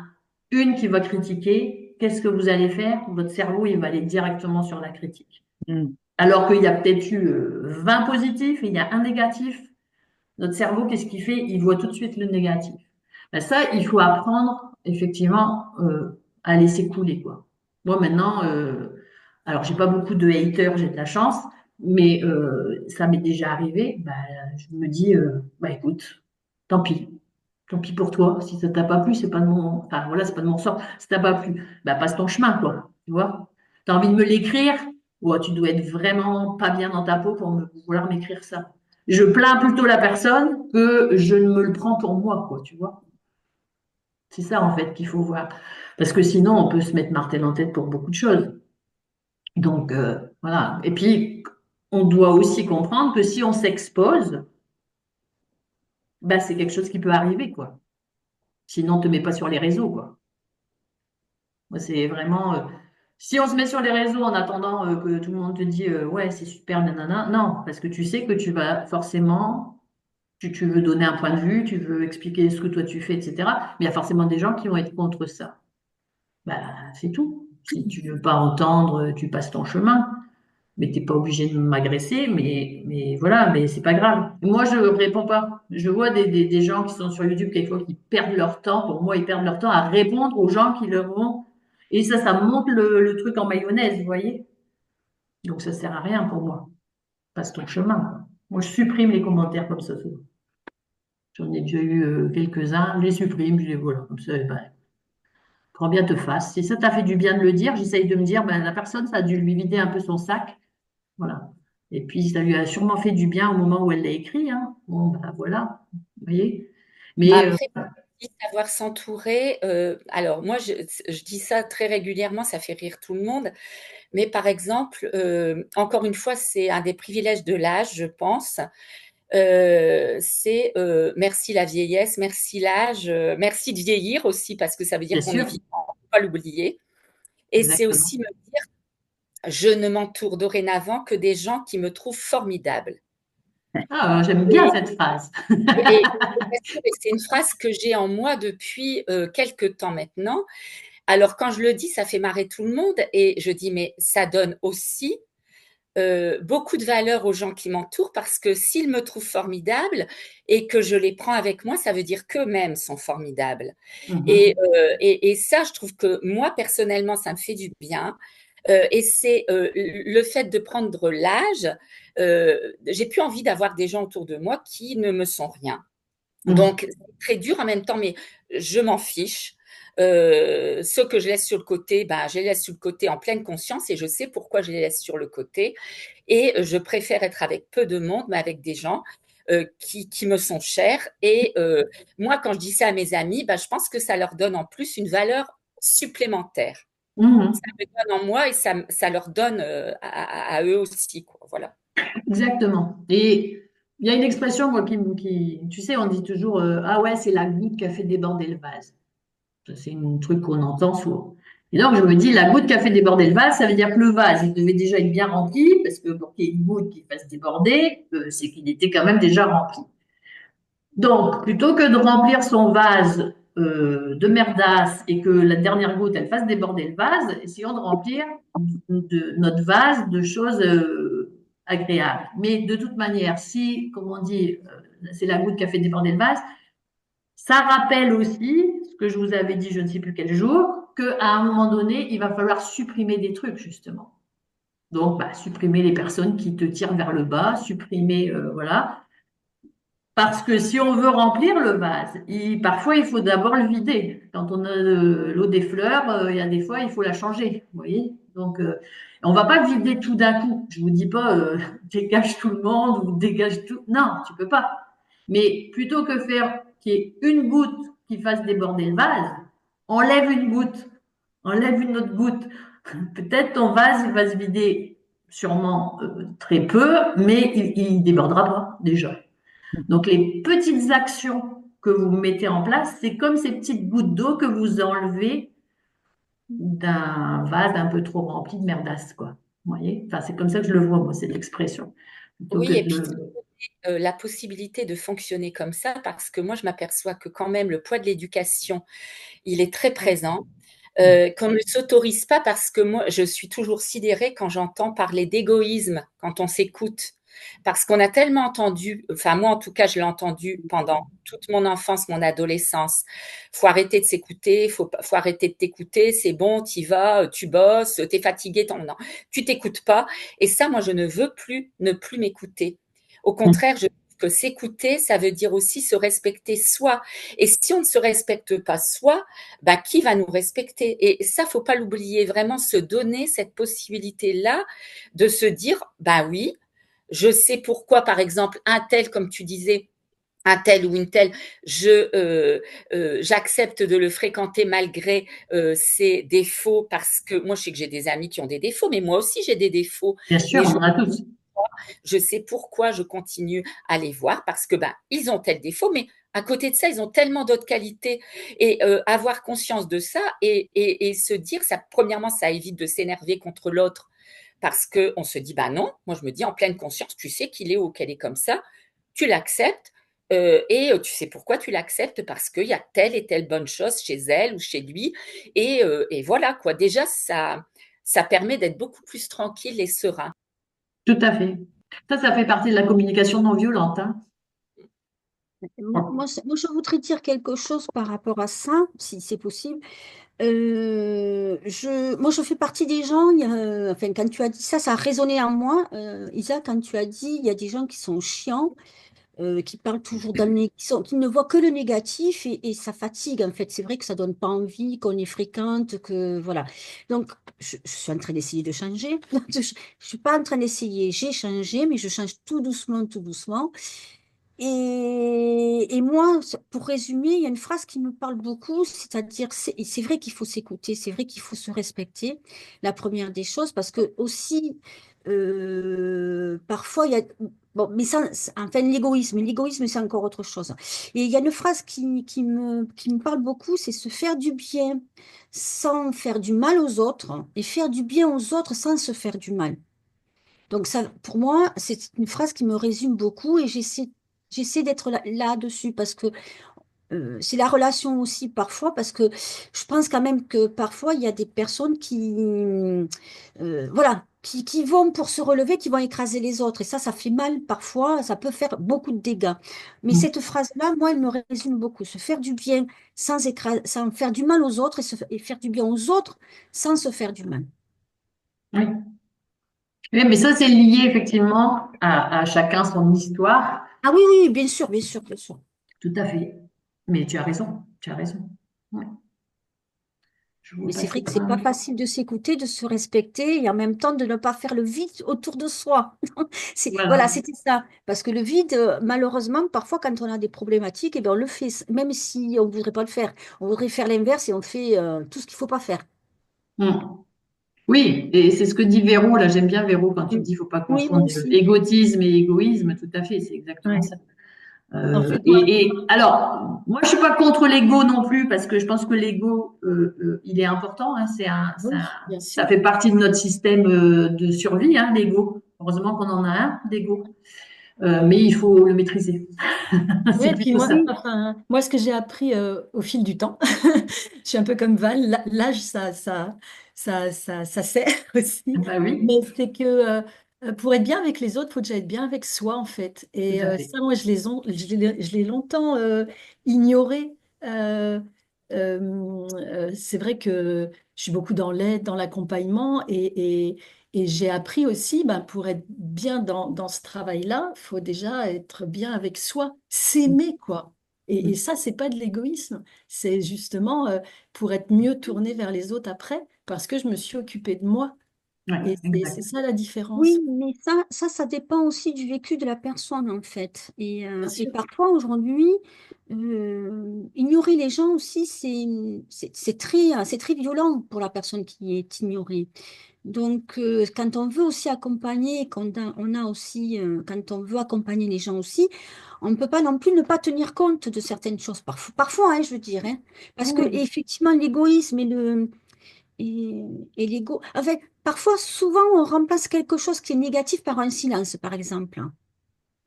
une qui va critiquer. Qu'est-ce que vous allez faire? Votre cerveau, il va aller directement sur la critique.
Mm.
Alors qu'il y a peut-être eu 20 positifs et il y a un négatif. Notre cerveau, qu'est-ce qu'il fait? Il voit tout de suite le négatif. Ben ça, il faut apprendre effectivement à laisser couler, quoi. Moi maintenant, alors j'ai pas beaucoup de haters, j'ai de la chance, mais ça m'est déjà arrivé. Ben, je me dis, bah écoute, tant pis. Tant pis pour toi. Si ça t'a pas plu, c'est pas de mon, enfin voilà, c'est pas de mon sort. Si t'as pas plu, bah passe ton chemin, quoi. Tu vois? T'as envie de me l'écrire? Ouais, tu dois être vraiment pas bien dans ta peau pour vouloir m'écrire ça. Je plains plutôt la personne que je ne me le prends pour moi, quoi, tu vois. C'est ça, en fait, qu'il faut voir. Parce que sinon, on peut se mettre martel en tête pour beaucoup de choses. Donc, voilà. Et puis, on doit aussi comprendre que si on s'expose, bah, c'est quelque chose qui peut arriver, quoi. Sinon, on ne te met pas sur les réseaux, quoi. Moi, c'est vraiment. Si on se met sur les réseaux en attendant que tout le monde te dise ouais, c'est super, nanana, non, parce que tu sais que tu vas forcément. Tu veux donner un point de vue, tu veux expliquer ce que toi tu fais, etc. Mais il y a forcément des gens qui vont être contre ça. Bah, c'est tout. Si tu veux pas entendre, tu passes ton chemin. Mais t'es pas obligé de m'agresser, mais voilà, mais c'est pas grave. Moi, je réponds pas. Je vois des gens qui sont sur YouTube, quelquefois, qui perdent leur temps. Pour moi, ils perdent leur temps à répondre aux gens qui leur vont. Et ça monte le truc en mayonnaise, vous voyez? Donc, ça sert à rien pour moi. Passe ton chemin, quoi. Moi, je supprime les commentaires comme ça, souvent. J'en ai déjà eu quelques-uns, je les supprime, je les voilà, comme ça, ben, grand bien te fasse. Si ça t'a fait du bien de le dire, j'essaye de me dire, ben, la personne, ça a dû lui vider un peu son sac. Voilà. Et puis, ça lui a sûrement fait du bien au moment où elle l'a écrit, hein. Bon, ben voilà, vous voyez. Mais
Après, savoir s'entourer. Alors, moi, je dis ça très régulièrement, ça fait rire tout le monde. Mais par exemple, encore une fois, c'est un des privilèges de l'âge, je pense. C'est merci la vieillesse, merci l'âge, merci de vieillir aussi, parce que ça veut
bien
dire qu'on est
sûr,
vivant, on ne peut pas l'oublier. Et c'est
exactement.
aussi me dire, je ne m'entoure dorénavant que des gens qui me trouvent formidable.
Ah, j'aime bien cette phrase.
Et c'est une phrase que j'ai en moi depuis quelques temps maintenant. Alors, quand je le dis, ça fait marrer tout le monde et je dis, mais ça donne aussi beaucoup de valeur aux gens qui m'entourent parce que s'ils me trouvent formidable et que je les prends avec moi, ça veut dire qu'eux-mêmes sont formidables.
Mhm.
Et ça, je trouve que moi, personnellement, ça me fait du bien. Et c'est le fait de prendre l'âge. J'ai plus envie d'avoir des gens autour de moi qui ne me sont rien.
Mhm.
Donc, c'est très dur en même temps, mais je m'en fiche. Ceux que je laisse sur le côté, ben, je les laisse sur le côté en pleine conscience et je sais pourquoi je les laisse sur le côté. Et je préfère être avec peu de monde, mais avec des gens qui me sont chers. Et moi, quand je dis ça à mes amis, ben, je pense que ça leur donne en plus une valeur supplémentaire. Ça
Mhm.
me donne en moi et ça leur donne à eux aussi, quoi. Voilà.
Exactement. Et il y a une expression, moi, tu sais, on dit toujours, ah ouais, c'est la goutte qui a fait déborder le vase. Ça, c'est un truc qu'on entend souvent. Et donc, je me dis, la goutte qui a fait déborder le vase, ça veut dire que le vase, il devait déjà être bien rempli, parce que pour qu'il y ait une goutte qui fasse déborder, c'est qu'il était quand même déjà rempli. Donc, plutôt que de remplir son vase de merdasse et que la dernière goutte, elle fasse déborder le vase, essayons de remplir notre vase de choses agréables. Mais de toute manière, si, comme on dit, c'est la goutte qui a fait déborder le vase, ça rappelle aussi ce que je vous avais dit, je ne sais plus quel jour, qu'à un moment donné, il va falloir supprimer des trucs, justement. Donc, bah, supprimer les personnes qui te tirent vers le bas, supprimer, voilà. Parce que si on veut remplir le vase, parfois il faut d'abord le vider. Quand on a l'eau des fleurs, il y a des fois il faut la changer. Vous voyez? Donc on va pas vider tout d'un coup. Je vous dis pas dégage tout le monde ou dégage tout. Non, tu peux pas. Mais plutôt que faire qu'il y ait une goutte qui fasse déborder le vase, enlève une goutte, enlève une autre goutte. Peut-être ton vase il va se vider sûrement très peu, mais il débordera pas déjà. Donc, les petites actions que vous mettez en place, c'est comme ces petites gouttes d'eau que vous enlevez d'un vase un peu trop rempli de merdasse, quoi. Vous voyez? Enfin, c'est comme ça que je le vois, moi, cette expression. Plutôt que
Oui, et
de
puis
le...
la possibilité de fonctionner comme ça, parce que moi, je m'aperçois que quand même le poids de l'éducation, il est très présent. Qu'on ne s'autorise pas parce que moi, je suis toujours sidérée quand j'entends parler d'égoïsme, quand on s'écoute. Parce qu'on a tellement entendu, enfin moi en tout cas, je l'ai entendu pendant toute mon enfance, mon adolescence. Faut arrêter de s'écouter, faut arrêter de t'écouter, c'est bon, t'y vas, tu bosses, t'es fatigué, non, tu t'écoutes pas. Et ça, moi, je ne veux plus ne plus m'écouter. Au contraire, je trouve que s'écouter, ça veut dire aussi se respecter soi. Et si on ne se respecte pas soi, bah, qui va nous respecter? Et ça, faut pas l'oublier, vraiment se donner cette possibilité-là de se dire, bah oui, je sais pourquoi, par exemple, un tel, comme tu disais, un tel ou une telle, j'accepte de le fréquenter malgré ses défauts parce que moi, je sais que j'ai des amis qui ont des défauts, mais moi aussi, j'ai des défauts.
Bien sûr,
Mais
on en a tous.
je sais pourquoi je continue à les voir parce que ben, ils ont tel défaut, mais à côté de ça, ils ont tellement d'autres qualités. Et avoir conscience de ça et se dire, ça, premièrement, ça évite de s'énerver contre l'autre parce qu'on se dit, bah non, moi je me dis en pleine conscience, tu sais qu'il est ou qu'elle est comme ça, tu l'acceptes. Et tu sais pourquoi tu l'acceptes parce qu'il y a telle et telle bonne chose chez elle ou chez lui. Et voilà, quoi. Déjà, ça permet d'être beaucoup plus tranquille et serein.
Tout à fait. Ça fait partie de la communication non violente, hein.
Moi, je voudrais dire quelque chose par rapport à ça, si c'est possible. Moi, je fais partie des gens, enfin, quand tu as dit ça, ça a résonné en moi. Isa, quand tu as dit, il y a des gens qui sont chiants, qui parlent toujours qui ne voient que le négatif et ça fatigue, en fait. C'est vrai que ça donne pas envie qu'on les fréquente, que, voilà. Donc, je suis en train d'essayer de changer. Je suis pas en train d'essayer, j'ai changé, mais je change tout doucement, tout doucement. Et moi, pour résumer, il y a une phrase qui me parle beaucoup, c'est-à-dire, c'est vrai qu'il faut s'écouter, c'est vrai qu'il faut se respecter, la première des choses, parce que aussi, parfois, il y a, bon, mais ça, enfin, l'égoïsme, c'est encore autre chose. Et il y a une phrase qui me parle beaucoup, c'est se faire du bien sans faire du mal aux autres et faire du bien aux autres sans se faire du mal. Donc ça, pour moi, c'est une phrase qui me résume beaucoup et j'essaie d'être là-dessus parce que c'est la relation aussi parfois parce que je pense quand même que parfois il y a des personnes voilà, qui vont pour se relever, qui vont écraser les autres et ça fait mal parfois, ça peut faire beaucoup de dégâts. Mais cette phrase-là, moi, elle me résume beaucoup. Se faire du bien sans faire du mal aux autres et faire du bien aux autres sans se faire du mal.
Oui. Oui, mais ça, c'est lié effectivement à chacun son histoire.
Ah oui, oui, bien sûr, bien sûr, bien sûr.
Tout à fait. Mais tu as raison, tu as raison. Ouais. Je vois
Mais c'est
passer
vrai que c'est
plein
pas
de...
facile de s'écouter, de se respecter et en même temps de ne pas faire le vide autour de soi. Voilà,
Voilà.
c'était ça. Parce que le vide, malheureusement, parfois quand on a des problématiques, eh bien, on le fait, même si on ne voudrait pas le faire. On voudrait faire l'inverse et on fait tout ce qu'il ne faut pas faire.
Hmm. Oui, et c'est ce que dit Véro, là, j'aime bien Véro quand tu
Mm.
dis qu'il ne faut pas
Oui, moi
confondre
aussi.
égotisme et égoïsme, tout à fait, c'est exactement
Ouais.
ça.
En fait, moi,
Et alors, moi, je suis pas contre l'ego non plus, parce que je pense que l'ego, il est important, hein,
oui, bien
ça
sûr.
fait partie de notre système de survie, hein, l'ego. Heureusement qu'on en a un, d'ego. Mais il faut le maîtriser.
Oui,
C'est
et puis
plutôt
moi,
ça.
enfin, moi, ce que j'ai appris au fil du temps, je suis un peu comme Val, l'âge, ça sert aussi,
Bah oui,
mais c'est que pour être bien avec les autres, il faut déjà être bien avec soi, en fait.
tout
Et
à fait.
ça, moi, je l'ai longtemps ignoré. C'est vrai que je suis beaucoup dans l'aide, dans l'accompagnement, et Et j'ai appris aussi, ben, pour être bien dans ce travail-là, il faut déjà être bien avec soi, s'aimer, quoi. Et ça, c'est pas de l'égoïsme, c'est justement pour être mieux tourné vers les autres après, parce que je me suis occupée de moi.
Ouais,
Et c'est
exact.
ça la différence.
Oui, mais ça dépend aussi du vécu de la personne, en fait.
Bien
Et
sûr.
parfois, aujourd'hui, ignorer les gens aussi, c'est très violent pour la personne qui est ignorée. Donc, quand on veut aussi accompagner, on a aussi, quand on veut accompagner les gens aussi, on ne peut pas non plus ne pas tenir compte de certaines choses. Parfois, hein, je veux dire, hein. Parce que,
Oui.
effectivement, l'égoïsme et, et l'ego. En fait, parfois, souvent, on remplace quelque chose qui est négatif par un silence, par exemple, hein.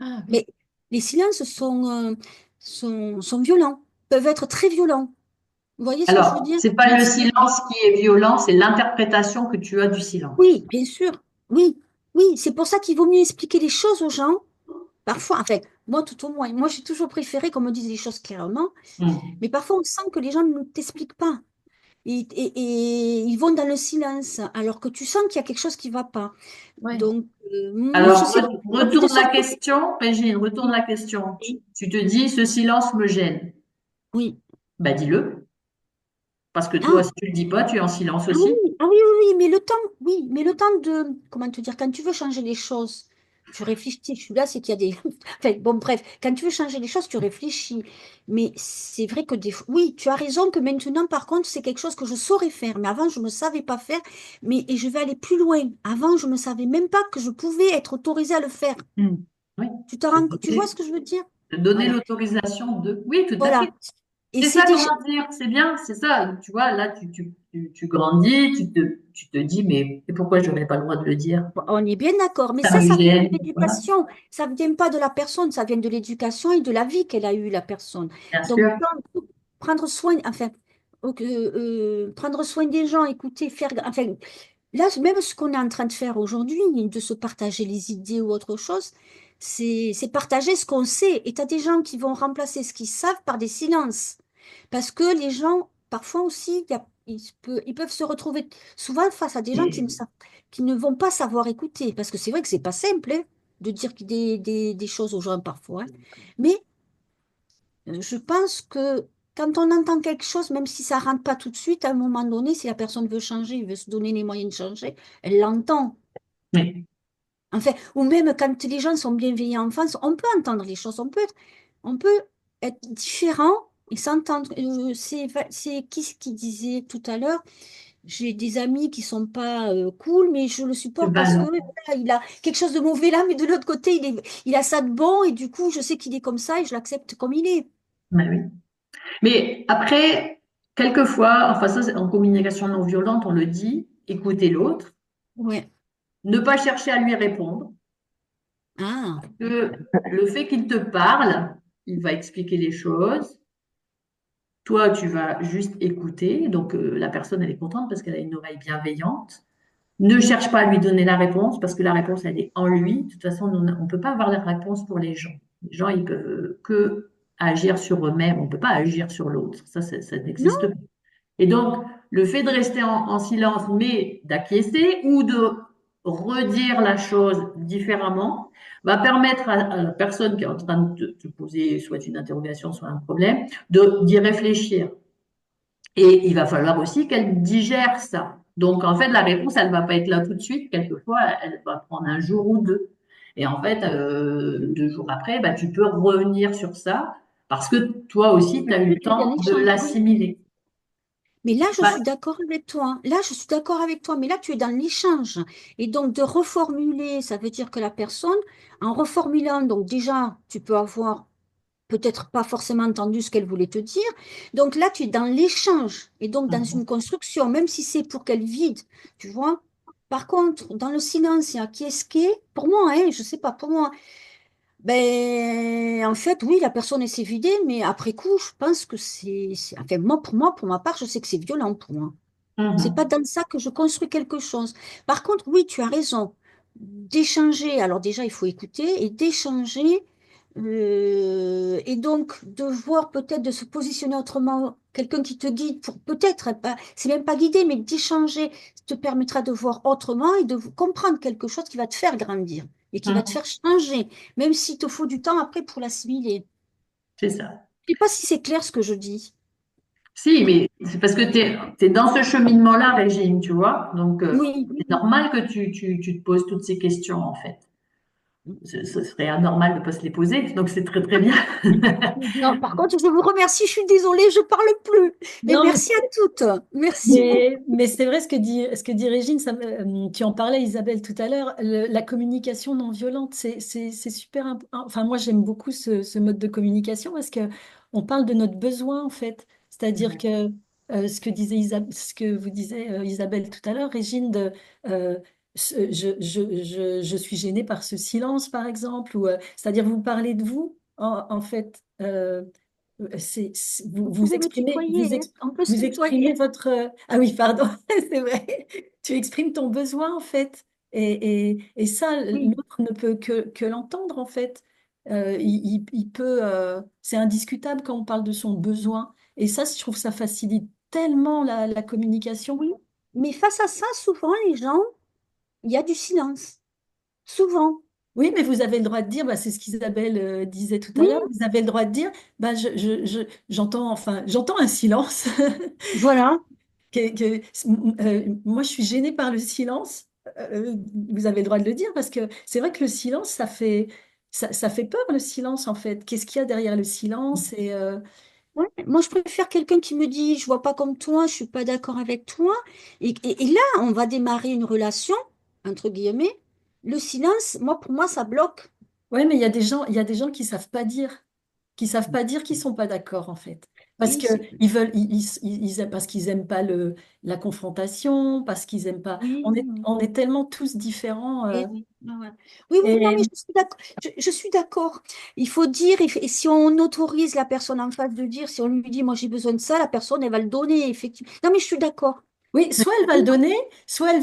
Ah
Mais
oui.
les silences sont violents, peuvent être très violents. Vous voyez ce que je veux
Alors,
dire?
c'est pas le silence qui est violent, c'est l'interprétation que tu as du silence.
Oui, bien sûr. Oui, oui. C'est pour ça qu'il vaut mieux expliquer les choses aux gens. Parfois, en fait, moi, tout au moins, moi, j'ai toujours préféré qu'on me dise les choses clairement.
Mm.
Mais parfois, on sent que les gens ne t'expliquent pas. Et ils vont dans le silence, alors que tu sens qu'il y a quelque chose qui ne va pas.
Ouais.
Donc, moi, je
Alors,
sais de
retourne la
sorte que...
question, Régine, retourne la question. Tu te dis, ce silence me gêne.
Oui.
Bah, dis-le. Parce que toi,
Ah,
si tu le dis pas, tu es en silence
ah oui,
aussi.
ah oui, oui, oui, mais le temps, oui, mais le temps de, comment te dire, quand tu veux changer les choses, tu réfléchis. Je suis là, c'est qu'il y a des, enfin, bon, bref, quand tu veux changer les choses, tu réfléchis. Mais c'est vrai que des fois, oui, tu as raison que maintenant, par contre, c'est quelque chose que je saurais faire. Mais avant, je ne savais pas faire. Mais et je vais aller plus loin. Avant, je ne savais même pas que je pouvais être autorisée à le faire.
Mm. Oui.
Tu vois
Te
ce que je veux dire?
donner
Voilà,
l'autorisation de. Oui, tout à fait.
voilà. Et
C'est
c'est
ça,
déjà,
comment dire, c'est bien, c'est ça. Tu vois, là, tu grandis, tu te dis, mais pourquoi je n'aurais pas le droit de le dire?
on est bien d'accord, mais
Ça me
ça vient de
gêne. Voilà,
l'éducation, ça ne vient pas de la personne, ça vient de l'éducation et de la vie qu'elle a eue, la personne.
bien
Donc,
sûr.
prendre soin, enfin, prendre soin des gens, écouter, faire, enfin, là, même ce qu'on est en train de faire aujourd'hui, de se partager les idées ou autre chose, c'est partager ce qu'on sait. Et tu as des gens qui vont remplacer ce qu'ils savent par des silences. Parce que les gens, parfois aussi, ils peuvent se retrouver souvent face à des gens qui ne vont pas savoir écouter. Parce que c'est vrai que c'est pas simple, hein, de dire des choses aux gens parfois, hein. Mais je pense que quand on entend quelque chose, même si ça rentre pas tout de suite, à un moment donné, si la personne veut changer, veut se donner les moyens de changer, elle l'entend.
Oui.
Enfin, ou même quand les gens sont bienveillants en face, on peut entendre les choses, on peut être différent et s'entendre. C'est qui disait tout à l'heure, j'ai des amis qui sont pas cool, mais je le
C'est
supporte parce que
Valent.
voilà, il a quelque chose de mauvais là, mais de l'autre côté, il a ça de bon et du coup, je sais qu'il est comme ça et je l'accepte comme il est.
Ben oui. Mais après, quelquefois, enfin ça, en communication non violente, on le dit, écouter l'autre,
Ouais.
ne pas chercher à lui répondre,
Ah,
que le fait qu'il te parle, il va expliquer les choses. Toi, tu vas juste écouter. Donc, la personne, elle est contente parce qu'elle a une oreille bienveillante. Ne cherche pas à lui donner la réponse parce que la réponse, elle est en lui. De toute façon, on ne peut pas avoir la réponse pour les gens. Les gens, ils peuvent que agir sur eux-mêmes. On ne peut pas agir sur l'autre. Ça
non,
n'existe pas. Et donc, le fait de rester en silence, mais d'acquiescer ou de redire la chose différemment, va permettre à la personne qui est en train de te poser soit une interrogation, soit un problème, d'y réfléchir. Et il va falloir aussi qu'elle digère ça. Donc, en fait, la réponse, elle ne va pas être là tout de suite. Quelquefois, elle va prendre un jour ou deux. Et en fait, 2 jours après, bah, tu peux revenir sur ça parce que toi aussi, tu as eu le
tu es dans
temps de
l'échange, oui.
l'assimiler.
Mais là, je
Bah,
suis d'accord avec toi. Là, je suis d'accord avec toi. Mais là, tu es dans l'échange. Et donc, de reformuler, ça veut dire que la personne, en reformulant, donc déjà, tu peux avoir peut-être pas forcément entendu ce qu'elle voulait te dire. Donc là, tu es dans l'échange. Et donc, dans une construction, même si c'est pour qu'elle vide, tu vois. Par contre, dans le silence, il y a qui est-ce qui est, pour moi, hein, je sais pas, pour moi, ben, en fait, oui, la personne elle s'est vidée, mais après coup, je pense que enfin, moi, pour ma part, je sais que c'est violent pour moi. C'est pas
mhm.
dans ça que je construis quelque chose. Par contre, oui, tu as raison. D'échanger, alors déjà, il faut écouter et d'échanger Et donc, de voir peut-être de se positionner autrement, quelqu'un qui te guide pour peut-être, c'est même pas guider, mais d'échanger, te permettra de voir autrement et de comprendre quelque chose qui va te faire grandir et qui va te
Mhm.
faire changer, même s'il te faut du temps après pour l'assimiler.
C'est ça.
Je sais pas si c'est clair ce que je dis.
Si, mais c'est parce que tu es dans ce cheminement-là, Régine, tu vois. Donc,
Oui, oui,
c'est
oui.
normal que tu te poses toutes ces questions, en fait. Ce serait anormal de ne pas se les poser. Donc, c'est très, très bien.
Non, par contre, je vous remercie, je suis désolée, je parle plus. Mais
Non,
merci à toutes. Merci beaucoup.
mais c'est vrai ce que dit Régine, tu en parlais Isabelle tout à l'heure, la communication non violente, c'est super important. Enfin, moi j'aime beaucoup ce mode de communication parce que on parle de notre besoin en fait. C'est-à-dire que ce que vous disiez Isabelle tout à l'heure, Régine, euh, je suis gênée par ce silence par exemple, ou c'est-à-dire vous parlez de vous en fait.
Vous
Vous
pouvez me
exprimez,
tutoyer, hein. On peut se
vous exprimez
tutoyer.
votre... Ah oui, pardon, c'est vrai. Tu exprimes ton besoin, en fait. Et ça,
Oui.
l'autre ne peut que l'entendre, en fait. Il peut... c'est indiscutable quand on parle de son besoin. Et ça, je trouve ça facilite tellement la communication.
Oui, mais face à ça, souvent, les gens, il y a du silence. Souvent.
Oui, mais vous avez le droit de dire, bah, c'est ce qu'Isabelle disait tout à
Oui,
l'heure, vous avez le droit de dire, bah, j'entends un silence.
voilà.
Moi, je suis gênée par le silence. Vous avez le droit de le dire parce que c'est vrai que le silence, ça fait peur, le silence, en fait. Qu'est-ce qu'il y a derrière le silence?
Ouais. Moi, je préfère quelqu'un qui me dit, je vois pas comme toi, je suis pas d'accord avec toi. Et là, on va démarrer une relation, entre guillemets. Le silence, moi, pour moi, ça bloque.
Ouais, mais il y a des gens qui savent pas dire qu'ils sont pas d'accord, en fait. Parce
Oui,
que
c'est...
ils veulent, parce qu'ils aiment pas la confrontation, parce qu'ils aiment pas.
Oui,
On est tellement tous différents.
oui, oui, ouais, ouais. Oui, oui, non, mais
Et
je suis d'accord. Je suis d'accord. Il faut dire, et si on autorise la personne en face de dire, si on lui dit, moi j'ai besoin de ça, la personne, elle va le donner, effectivement. Non, mais je suis d'accord.
oui, soit elle va le donner, soit elle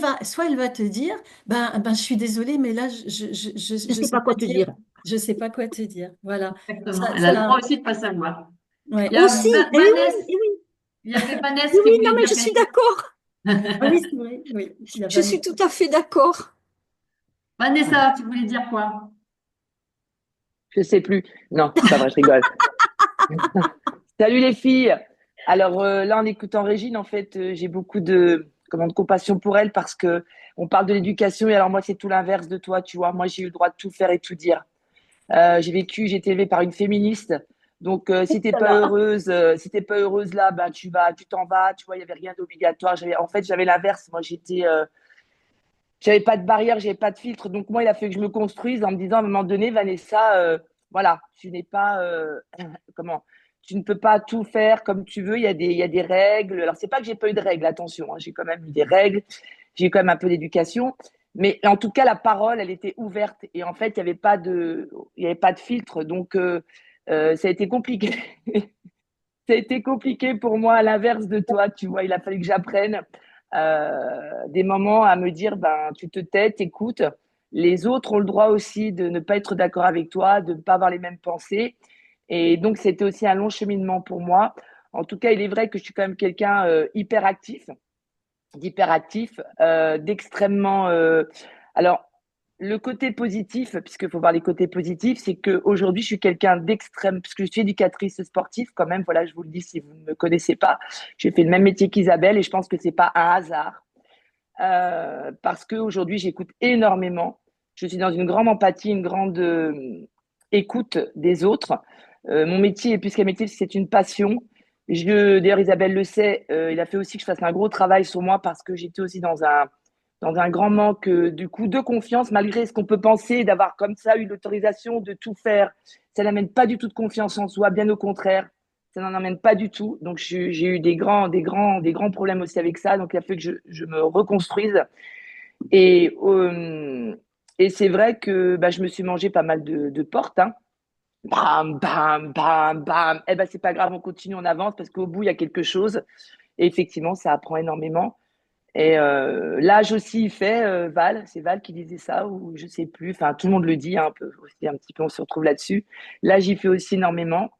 va te dire, ben, je suis désolée, mais là,
Je
je
sais
sais
pas
pas
quoi te
dire,
dire.
je sais pas quoi te dire. Voilà.
Exactement. Elle a le droit aussi de ne pas savoir. Il
Ouais.
y a
Aussi, eh oui,
Vanessa,
eh oui,
il y avait
oui,
Vanessa qui
oui, non,
voulait
mais
dire
je suis
quelque
d'accord.
Ah oui, c'est vrai, oui. Il y a
Je suis tout à fait d'accord.
Vanessa, tu voulais dire quoi?
Je sais plus. Non, c'est pas vrai, je rigole. Salut les filles. Alors là, en écoutant Régine, en fait, j'ai beaucoup de compassion pour elle parce que on parle de l'éducation et alors moi, c'est tout l'inverse de toi, tu vois. Moi, j'ai eu le droit de tout faire et tout dire. J'ai été élevée par une féministe. Donc, si t'es pas heureuse là, bah tu t'en vas. Tu vois, il y avait rien d'obligatoire. En fait, j'avais l'inverse. Moi, j'avais pas de barrière, j'avais pas de filtre. Donc moi, il a fallu que je me construise en me disant à un moment donné, Vanessa, voilà, tu n'es pas comment, tu ne peux pas tout faire comme tu veux. Il y a des règles. Alors c'est pas que j'ai pas eu de règles, attention, hein, j'ai quand même eu des règles, j'ai eu quand même un peu d'éducation. Mais en tout cas, la parole, elle était ouverte et en fait, il y avait pas de filtre. Donc ça a été compliqué. Ça a été compliqué pour moi, à l'inverse de toi, tu vois. Il a fallu que j'apprenne des moments à me dire, ben, tu te tais, t'écoutes. Les autres ont le droit aussi de ne pas être d'accord avec toi, de ne pas avoir les mêmes pensées. Et donc, c'était aussi un long cheminement pour moi. En tout cas, il est vrai que je suis quand même quelqu'un d'hyperactif, d'extrêmement. Alors, le côté positif, puisqu'il faut voir les côtés positifs, c'est qu'aujourd'hui, je suis quelqu'un d'extrême, puisque je suis éducatrice sportive quand même. Voilà, je vous le dis si vous ne me connaissez pas. J'ai fait le même métier qu'Isabelle et je pense que c'est pas un hasard. Parce qu'aujourd'hui, j'écoute énormément. Je suis dans une grande empathie, une grande écoute des autres. Mon métier est plus qu'un métier, c'est une passion. D'ailleurs, Isabelle le sait, il a fait aussi que je fasse un gros travail sur moi parce que j'étais aussi dans un grand manque du coup de confiance, malgré ce qu'on peut penser d'avoir comme ça eu l'autorisation de tout faire. Ça n'amène pas du tout de confiance en soi, bien au contraire. Ça n'en amène pas du tout. Donc, j'ai eu des grands problèmes aussi avec ça. Donc, il a fallu que je me reconstruise. Et, euh, et c'est vrai que bah, je me suis mangé pas mal de portes. Hein. Bam, bam, bam, bam. Eh ben, c'est pas grave, on continue, on avance parce qu'au bout, il y a quelque chose. Et effectivement, ça apprend énormément. Et l'âge aussi, il fait, Val, c'est Val qui disait ça, ou je sais plus, enfin tout le monde le dit hein, un peu, aussi, un petit peu, on se retrouve là-dessus. L'âge, il fait aussi énormément,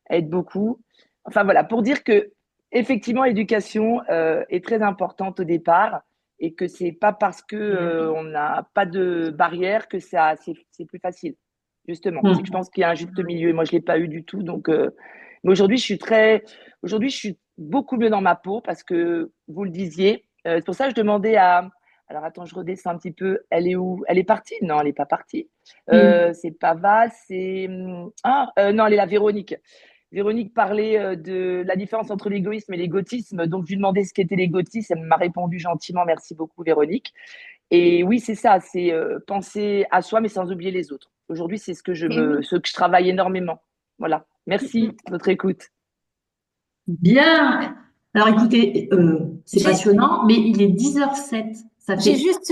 aide beaucoup. Enfin voilà, pour dire que effectivement, l'éducation est très importante au départ et que c'est pas parce que on n'a pas de barrière que c'est plus facile. Justement, c'est que je pense qu'il y a un juste milieu et moi je l'ai pas eu du tout. Donc, mais aujourd'hui je suis beaucoup mieux dans ma peau parce que vous le disiez. C'est pour ça que je demandais à. Alors attends, je redescends un petit peu. Elle est où? Elle est partie? Non, elle n'est pas partie. C'est pas Val, c'est non, elle est là, Véronique. Véronique parlait de la différence entre l'égoïsme et l'égotisme. Donc, je lui demandais ce qu'était l'égotisme. Elle m'a répondu gentiment. Merci beaucoup, Véronique. Et oui, c'est ça. C'est penser à soi, mais sans oublier les autres. Aujourd'hui, c'est ce que je travaille énormément. Voilà. Merci de votre écoute.
Bien. Alors écoutez, c'est
J'ai-
passionnant, mais il est 10h07. Ça
J'ai
fait.
juste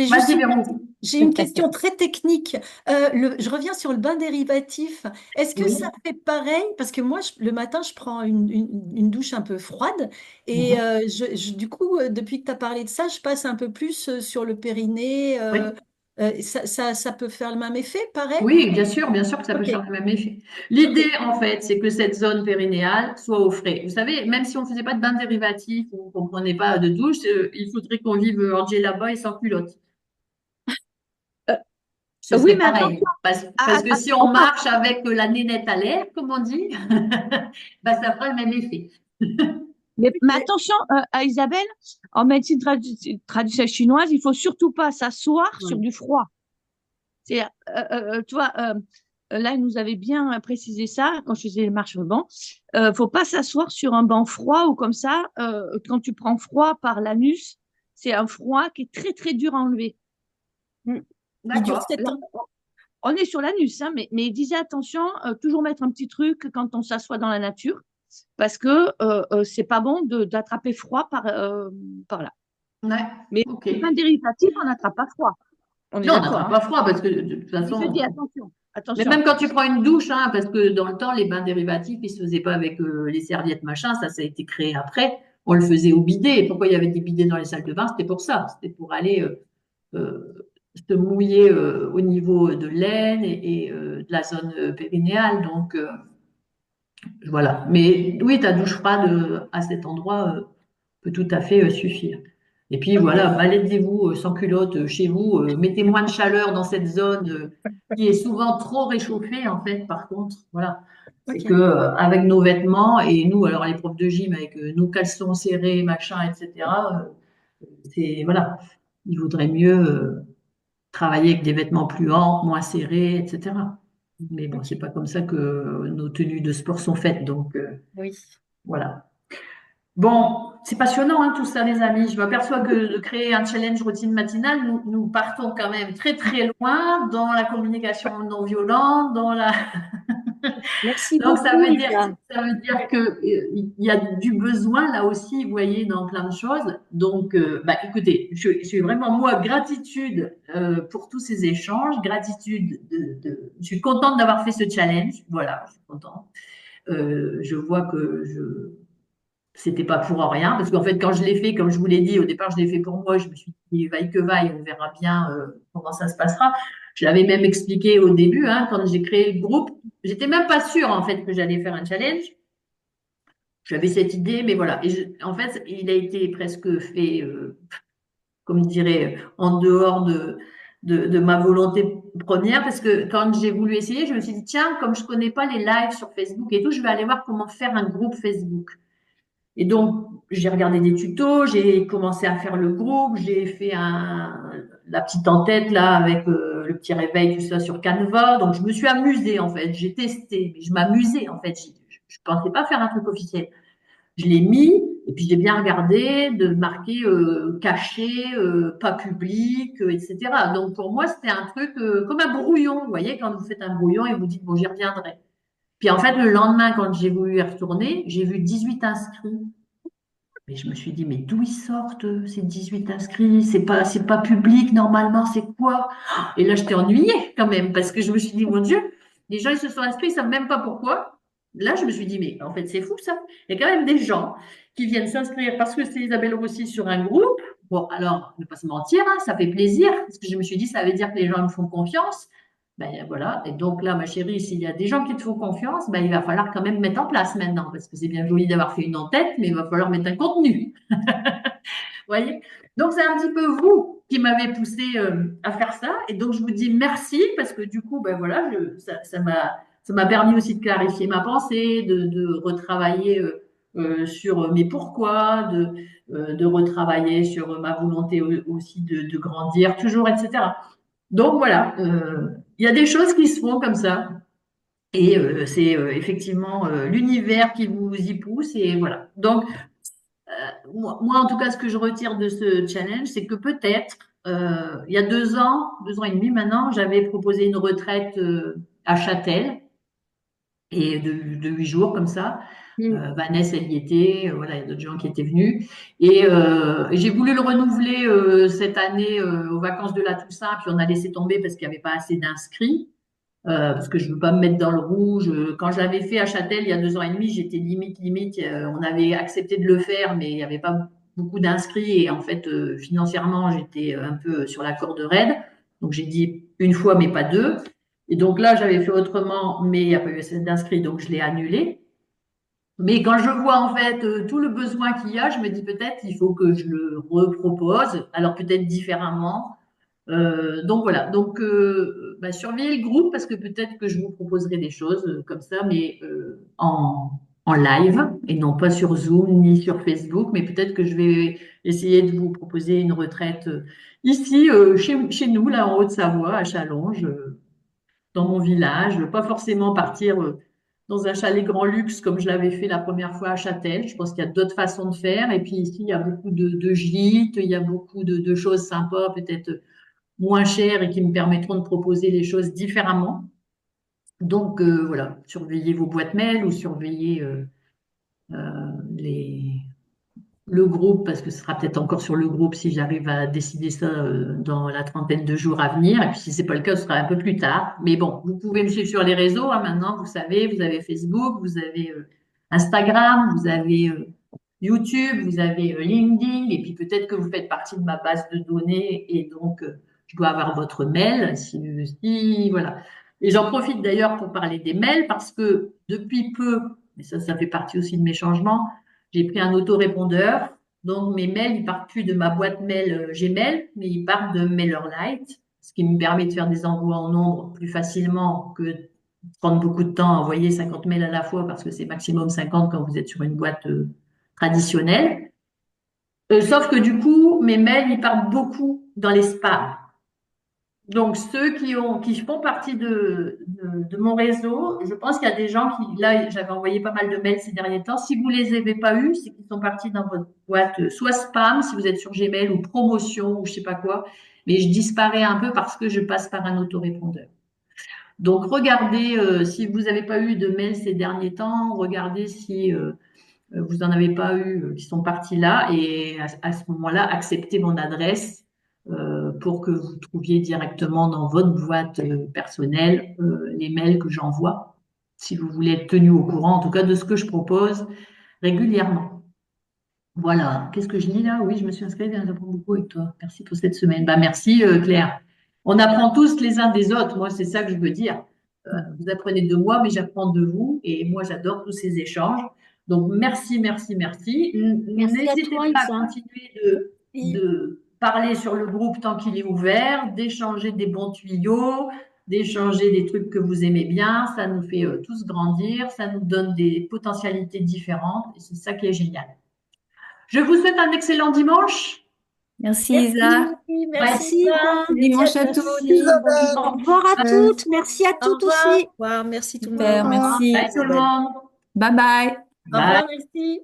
Vas-y, Véronique.
une question très technique. Je reviens sur le bain dérivatif. Est-ce que
Oui.
ça fait pareil? Parce que moi, le matin, je prends une douche un peu froide. Et du coup, depuis que tu as parlé de ça, je passe un peu plus sur le périnée.
Oui.
Ça peut faire le même effet, pareil?
Oui, bien sûr que ça peut
Ok.
faire le même effet. L'idée, en fait, c'est que cette zone périnéale soit au frais. Vous savez, même si on ne faisait pas de bain dérivatif ou qu'on ne prenait pas de douche, il faudrait qu'on vive en djellaba et sans culotte. Ce
Oui,
serait
mais attention.
pareil. Parce que si on marche avec la nénette à l'air, comme on dit, ça fera le même effet.
Mais attention, à Isabelle, en médecine traditionnelle chinoise, il faut surtout pas s'asseoir sur
Oui.
du froid. C'est, tu vois, là, elle nous avait bien précisé ça quand je faisais les marches au banc. Faut pas s'asseoir sur un banc froid ou comme ça. Quand tu prends froid par l'anus, c'est un froid qui est très, très dur à enlever.
Il dure
D'accord.
7
Là,
ans.
on est sur l'anus, hein, mais il disait attention, toujours mettre un petit truc quand on s'assoit dans la nature, parce que c'est pas bon d'attraper froid par là.
Ouais.
Mais
Ok.
le pain dérivatif, on n'attrape pas froid. On est
Non, on
d'accord,
n'attrape
hein.
pas froid parce que de toute
Mais je
façon.
dis attention,
Mais
attention.
même quand tu prends une douche, hein, parce que dans le temps, les bains dérivatifs, ils se faisaient pas avec les serviettes, machin, ça a été créé après. On le faisait au bidet. Et pourquoi il y avait des bidets dans les salles de bain? C'était pour ça. C'était pour aller se mouiller au niveau de l'aine et de la zone périnéale. Donc, voilà. Mais oui, ta douche froide à cet endroit peut tout à fait suffire. Et puis voilà, baladez-vous sans culotte chez vous, mettez moins de chaleur dans cette zone qui est souvent trop réchauffée en fait. Par contre, voilà, c'est
Ok.
que avec nos vêtements et nous, alors les profs de gym avec nos caleçons serrés, machin, etc. C'est voilà, il vaudrait mieux travailler avec des vêtements plus amples, moins serrés, etc. Mais bon, c'est pas comme ça que nos tenues de sport sont faites, donc
Oui.
voilà. Bon, c'est passionnant hein, tout ça, les amis. Je m'aperçois que de créer un challenge routine matinale, nous partons quand même très très loin dans la communication non violente, dans la.
Merci
Donc
beaucoup, Lisa.
ça veut dire que il y a du besoin là aussi, vous voyez, dans plein de choses. Donc, écoutez, je suis vraiment moi gratitude pour tous ces échanges, gratitude je suis contente d'avoir fait ce challenge. Voilà, je suis contente. Je vois que c'était pas pour rien, parce qu'en fait, quand je l'ai fait, comme je vous l'ai dit, au départ, je l'ai fait pour moi, je me suis dit, vaille que vaille, on verra bien comment ça se passera. Je l'avais même expliqué au début, hein, quand j'ai créé le groupe, j'étais même pas sûre, en fait, que j'allais faire un challenge. J'avais cette idée, mais voilà. En fait, il a été presque fait, comme je dirais, en dehors de ma volonté première, parce que quand j'ai voulu essayer, je me suis dit, tiens, comme je connais pas les lives sur Facebook et tout, je vais aller voir comment faire un groupe Facebook. Et donc, j'ai regardé des tutos, j'ai commencé à faire le groupe, j'ai fait la petite en-tête là avec le petit réveil, tout ça sur Canva. Donc, je me suis amusée en fait. J'ai testé, mais je m'amusais en fait. Je pensais pas faire un truc officiel. Je l'ai mis et puis j'ai bien regardé de marquer caché, pas public, etc. Donc, pour moi, c'était un truc comme un brouillon. Vous voyez, quand vous faites un brouillon et vous dites, bon, j'y reviendrai. Puis en fait, le lendemain, quand j'ai voulu y retourner, j'ai vu 18 inscrits. Mais je me suis dit, mais d'où ils sortent ces 18 inscrits? C'est pas public normalement, c'est quoi? Et là, j'étais ennuyée quand même, parce que je me suis dit, mon Dieu, les gens, ils se sont inscrits, ils savent même pas pourquoi. Là, je me suis dit, mais en fait, c'est fou ça. Il y a quand même des gens qui viennent s'inscrire parce que c'est Isabelle Rossi sur un groupe, Bon, alors, ne pas se mentir, hein, ça fait plaisir, parce que je me suis dit, ça veut dire que les gens me font confiance. Ben voilà, et donc là, ma chérie, s'il y a des gens qui te font confiance, ben, il va falloir quand même mettre en place maintenant, parce que c'est bien joli d'avoir fait une en-tête, mais il va falloir mettre un contenu. Voyez? Donc, c'est un petit peu vous qui m'avez poussé à faire ça. Et donc, je vous dis merci parce que du coup, ben voilà, ça m'a permis aussi de clarifier ma pensée, de retravailler sur mes pourquoi, de retravailler sur ma volonté aussi de grandir toujours, etc. Donc, voilà, il y a des choses qui se font comme ça. Et c'est effectivement l'univers qui vous y pousse. Et voilà. Donc, moi, en tout cas, ce que je retire de ce challenge, c'est que peut-être, il y a 2 ans et demi maintenant, j'avais proposé une retraite à Châtel et de 8 jours comme ça. Vanessa, elle y était, voilà, il y a d'autres gens qui étaient venus. Et j'ai voulu le renouveler cette année aux vacances de la Toussaint, puis on a laissé tomber parce qu'il n'y avait pas assez d'inscrits. Parce que je ne veux pas me mettre dans le rouge. Quand je l'avais fait à Châtel il y a 2 ans et demi, j'étais limite. On avait accepté de le faire, mais il n'y avait pas beaucoup d'inscrits et en fait, financièrement, j'étais un peu sur la corde raide. Donc j'ai dit une fois, mais pas deux. Et donc là, j'avais fait autrement, mais il n'y a pas eu assez d'inscrits, donc je l'ai annulé. Mais quand je vois en fait tout le besoin qu'il y a, je me dis peut-être il faut que je le repropose, alors peut-être différemment. Donc voilà, donc surveillez le groupe parce que peut-être que je vous proposerai des choses comme ça, mais en live et non pas sur Zoom ni sur Facebook, mais peut-être que je vais essayer de vous proposer une retraite ici, chez nous, là en Haute-Savoie, à Challonges, dans mon village, pas forcément partir dans un chalet grand luxe comme je l'avais fait la première fois à Châtel. Je pense qu'il y a d'autres façons de faire. Et puis ici, il y a beaucoup de gîtes, il y a beaucoup de choses sympas, peut-être moins chères et qui me permettront de proposer les choses différemment. Donc voilà, surveillez vos boîtes mail ou surveillez les, le groupe, parce que ce sera peut-être encore sur le groupe si j'arrive à décider ça dans la trentaine de jours à venir. Et puis si c'est pas le cas, ce sera un peu plus tard. Mais bon, vous pouvez me suivre sur les réseaux. Hein, maintenant, vous savez, vous avez Facebook, vous avez Instagram, vous avez YouTube, vous avez LinkedIn, et puis peut-être que vous faites partie de ma base de données, et donc je dois avoir votre mail. Voilà. Et j'en profite d'ailleurs pour parler des mails, parce que depuis peu, et ça fait partie aussi de mes changements, j'ai pris un autorépondeur. Donc mes mails, ils partent plus de ma boîte mail Gmail, mais ils partent de MailerLite, ce qui me permet de faire des envois en nombre plus facilement que de prendre beaucoup de temps à envoyer 50 mails à la fois, parce que c'est maximum 50 quand vous êtes sur une boîte traditionnelle. Sauf que du coup, mes mails, ils partent beaucoup dans les spams. Donc, ceux qui font partie de mon réseau, je pense qu'il y a des gens qui, là, j'avais envoyé pas mal de mails ces derniers temps. Si vous les avez pas eus, c'est qu'ils sont partis dans votre boîte, soit spam, si vous êtes sur Gmail, ou promotion, ou je sais pas quoi. Mais je disparais un peu parce que je passe par un autorépondeur. Donc, regardez, si vous n'avez pas eu de mails ces derniers temps, regardez si vous n'en avez pas eu qui sont partis là, et à ce moment-là, acceptez mon adresse pour que vous trouviez directement dans votre boîte personnelle les mails que j'envoie, si vous voulez être tenu au courant, en tout cas de ce que je propose régulièrement. Voilà, qu'est-ce que je lis là? Oui, je me suis inscrite, j'apprends beaucoup avec toi. Merci pour cette semaine. Merci Claire. On apprend tous les uns des autres, moi c'est ça que je veux dire. Vous apprenez de moi, mais j'apprends de vous, et moi j'adore tous ces échanges. Donc merci, merci, merci. N'hésitez pas à continuer de parler sur le groupe tant qu'il est ouvert, d'échanger des bons tuyaux, d'échanger des trucs que vous aimez bien. Ça nous fait tous grandir, ça nous donne des potentialités différentes, et c'est ça qui est génial. Je vous souhaite un excellent dimanche.
Merci Isa.
Merci.
Dimanche à tous.
Au revoir à toutes. Merci à toutes aussi.
Au revoir, merci tout le monde.
Super, merci.
Bye tout le monde.
Bye bye.
Au revoir, merci.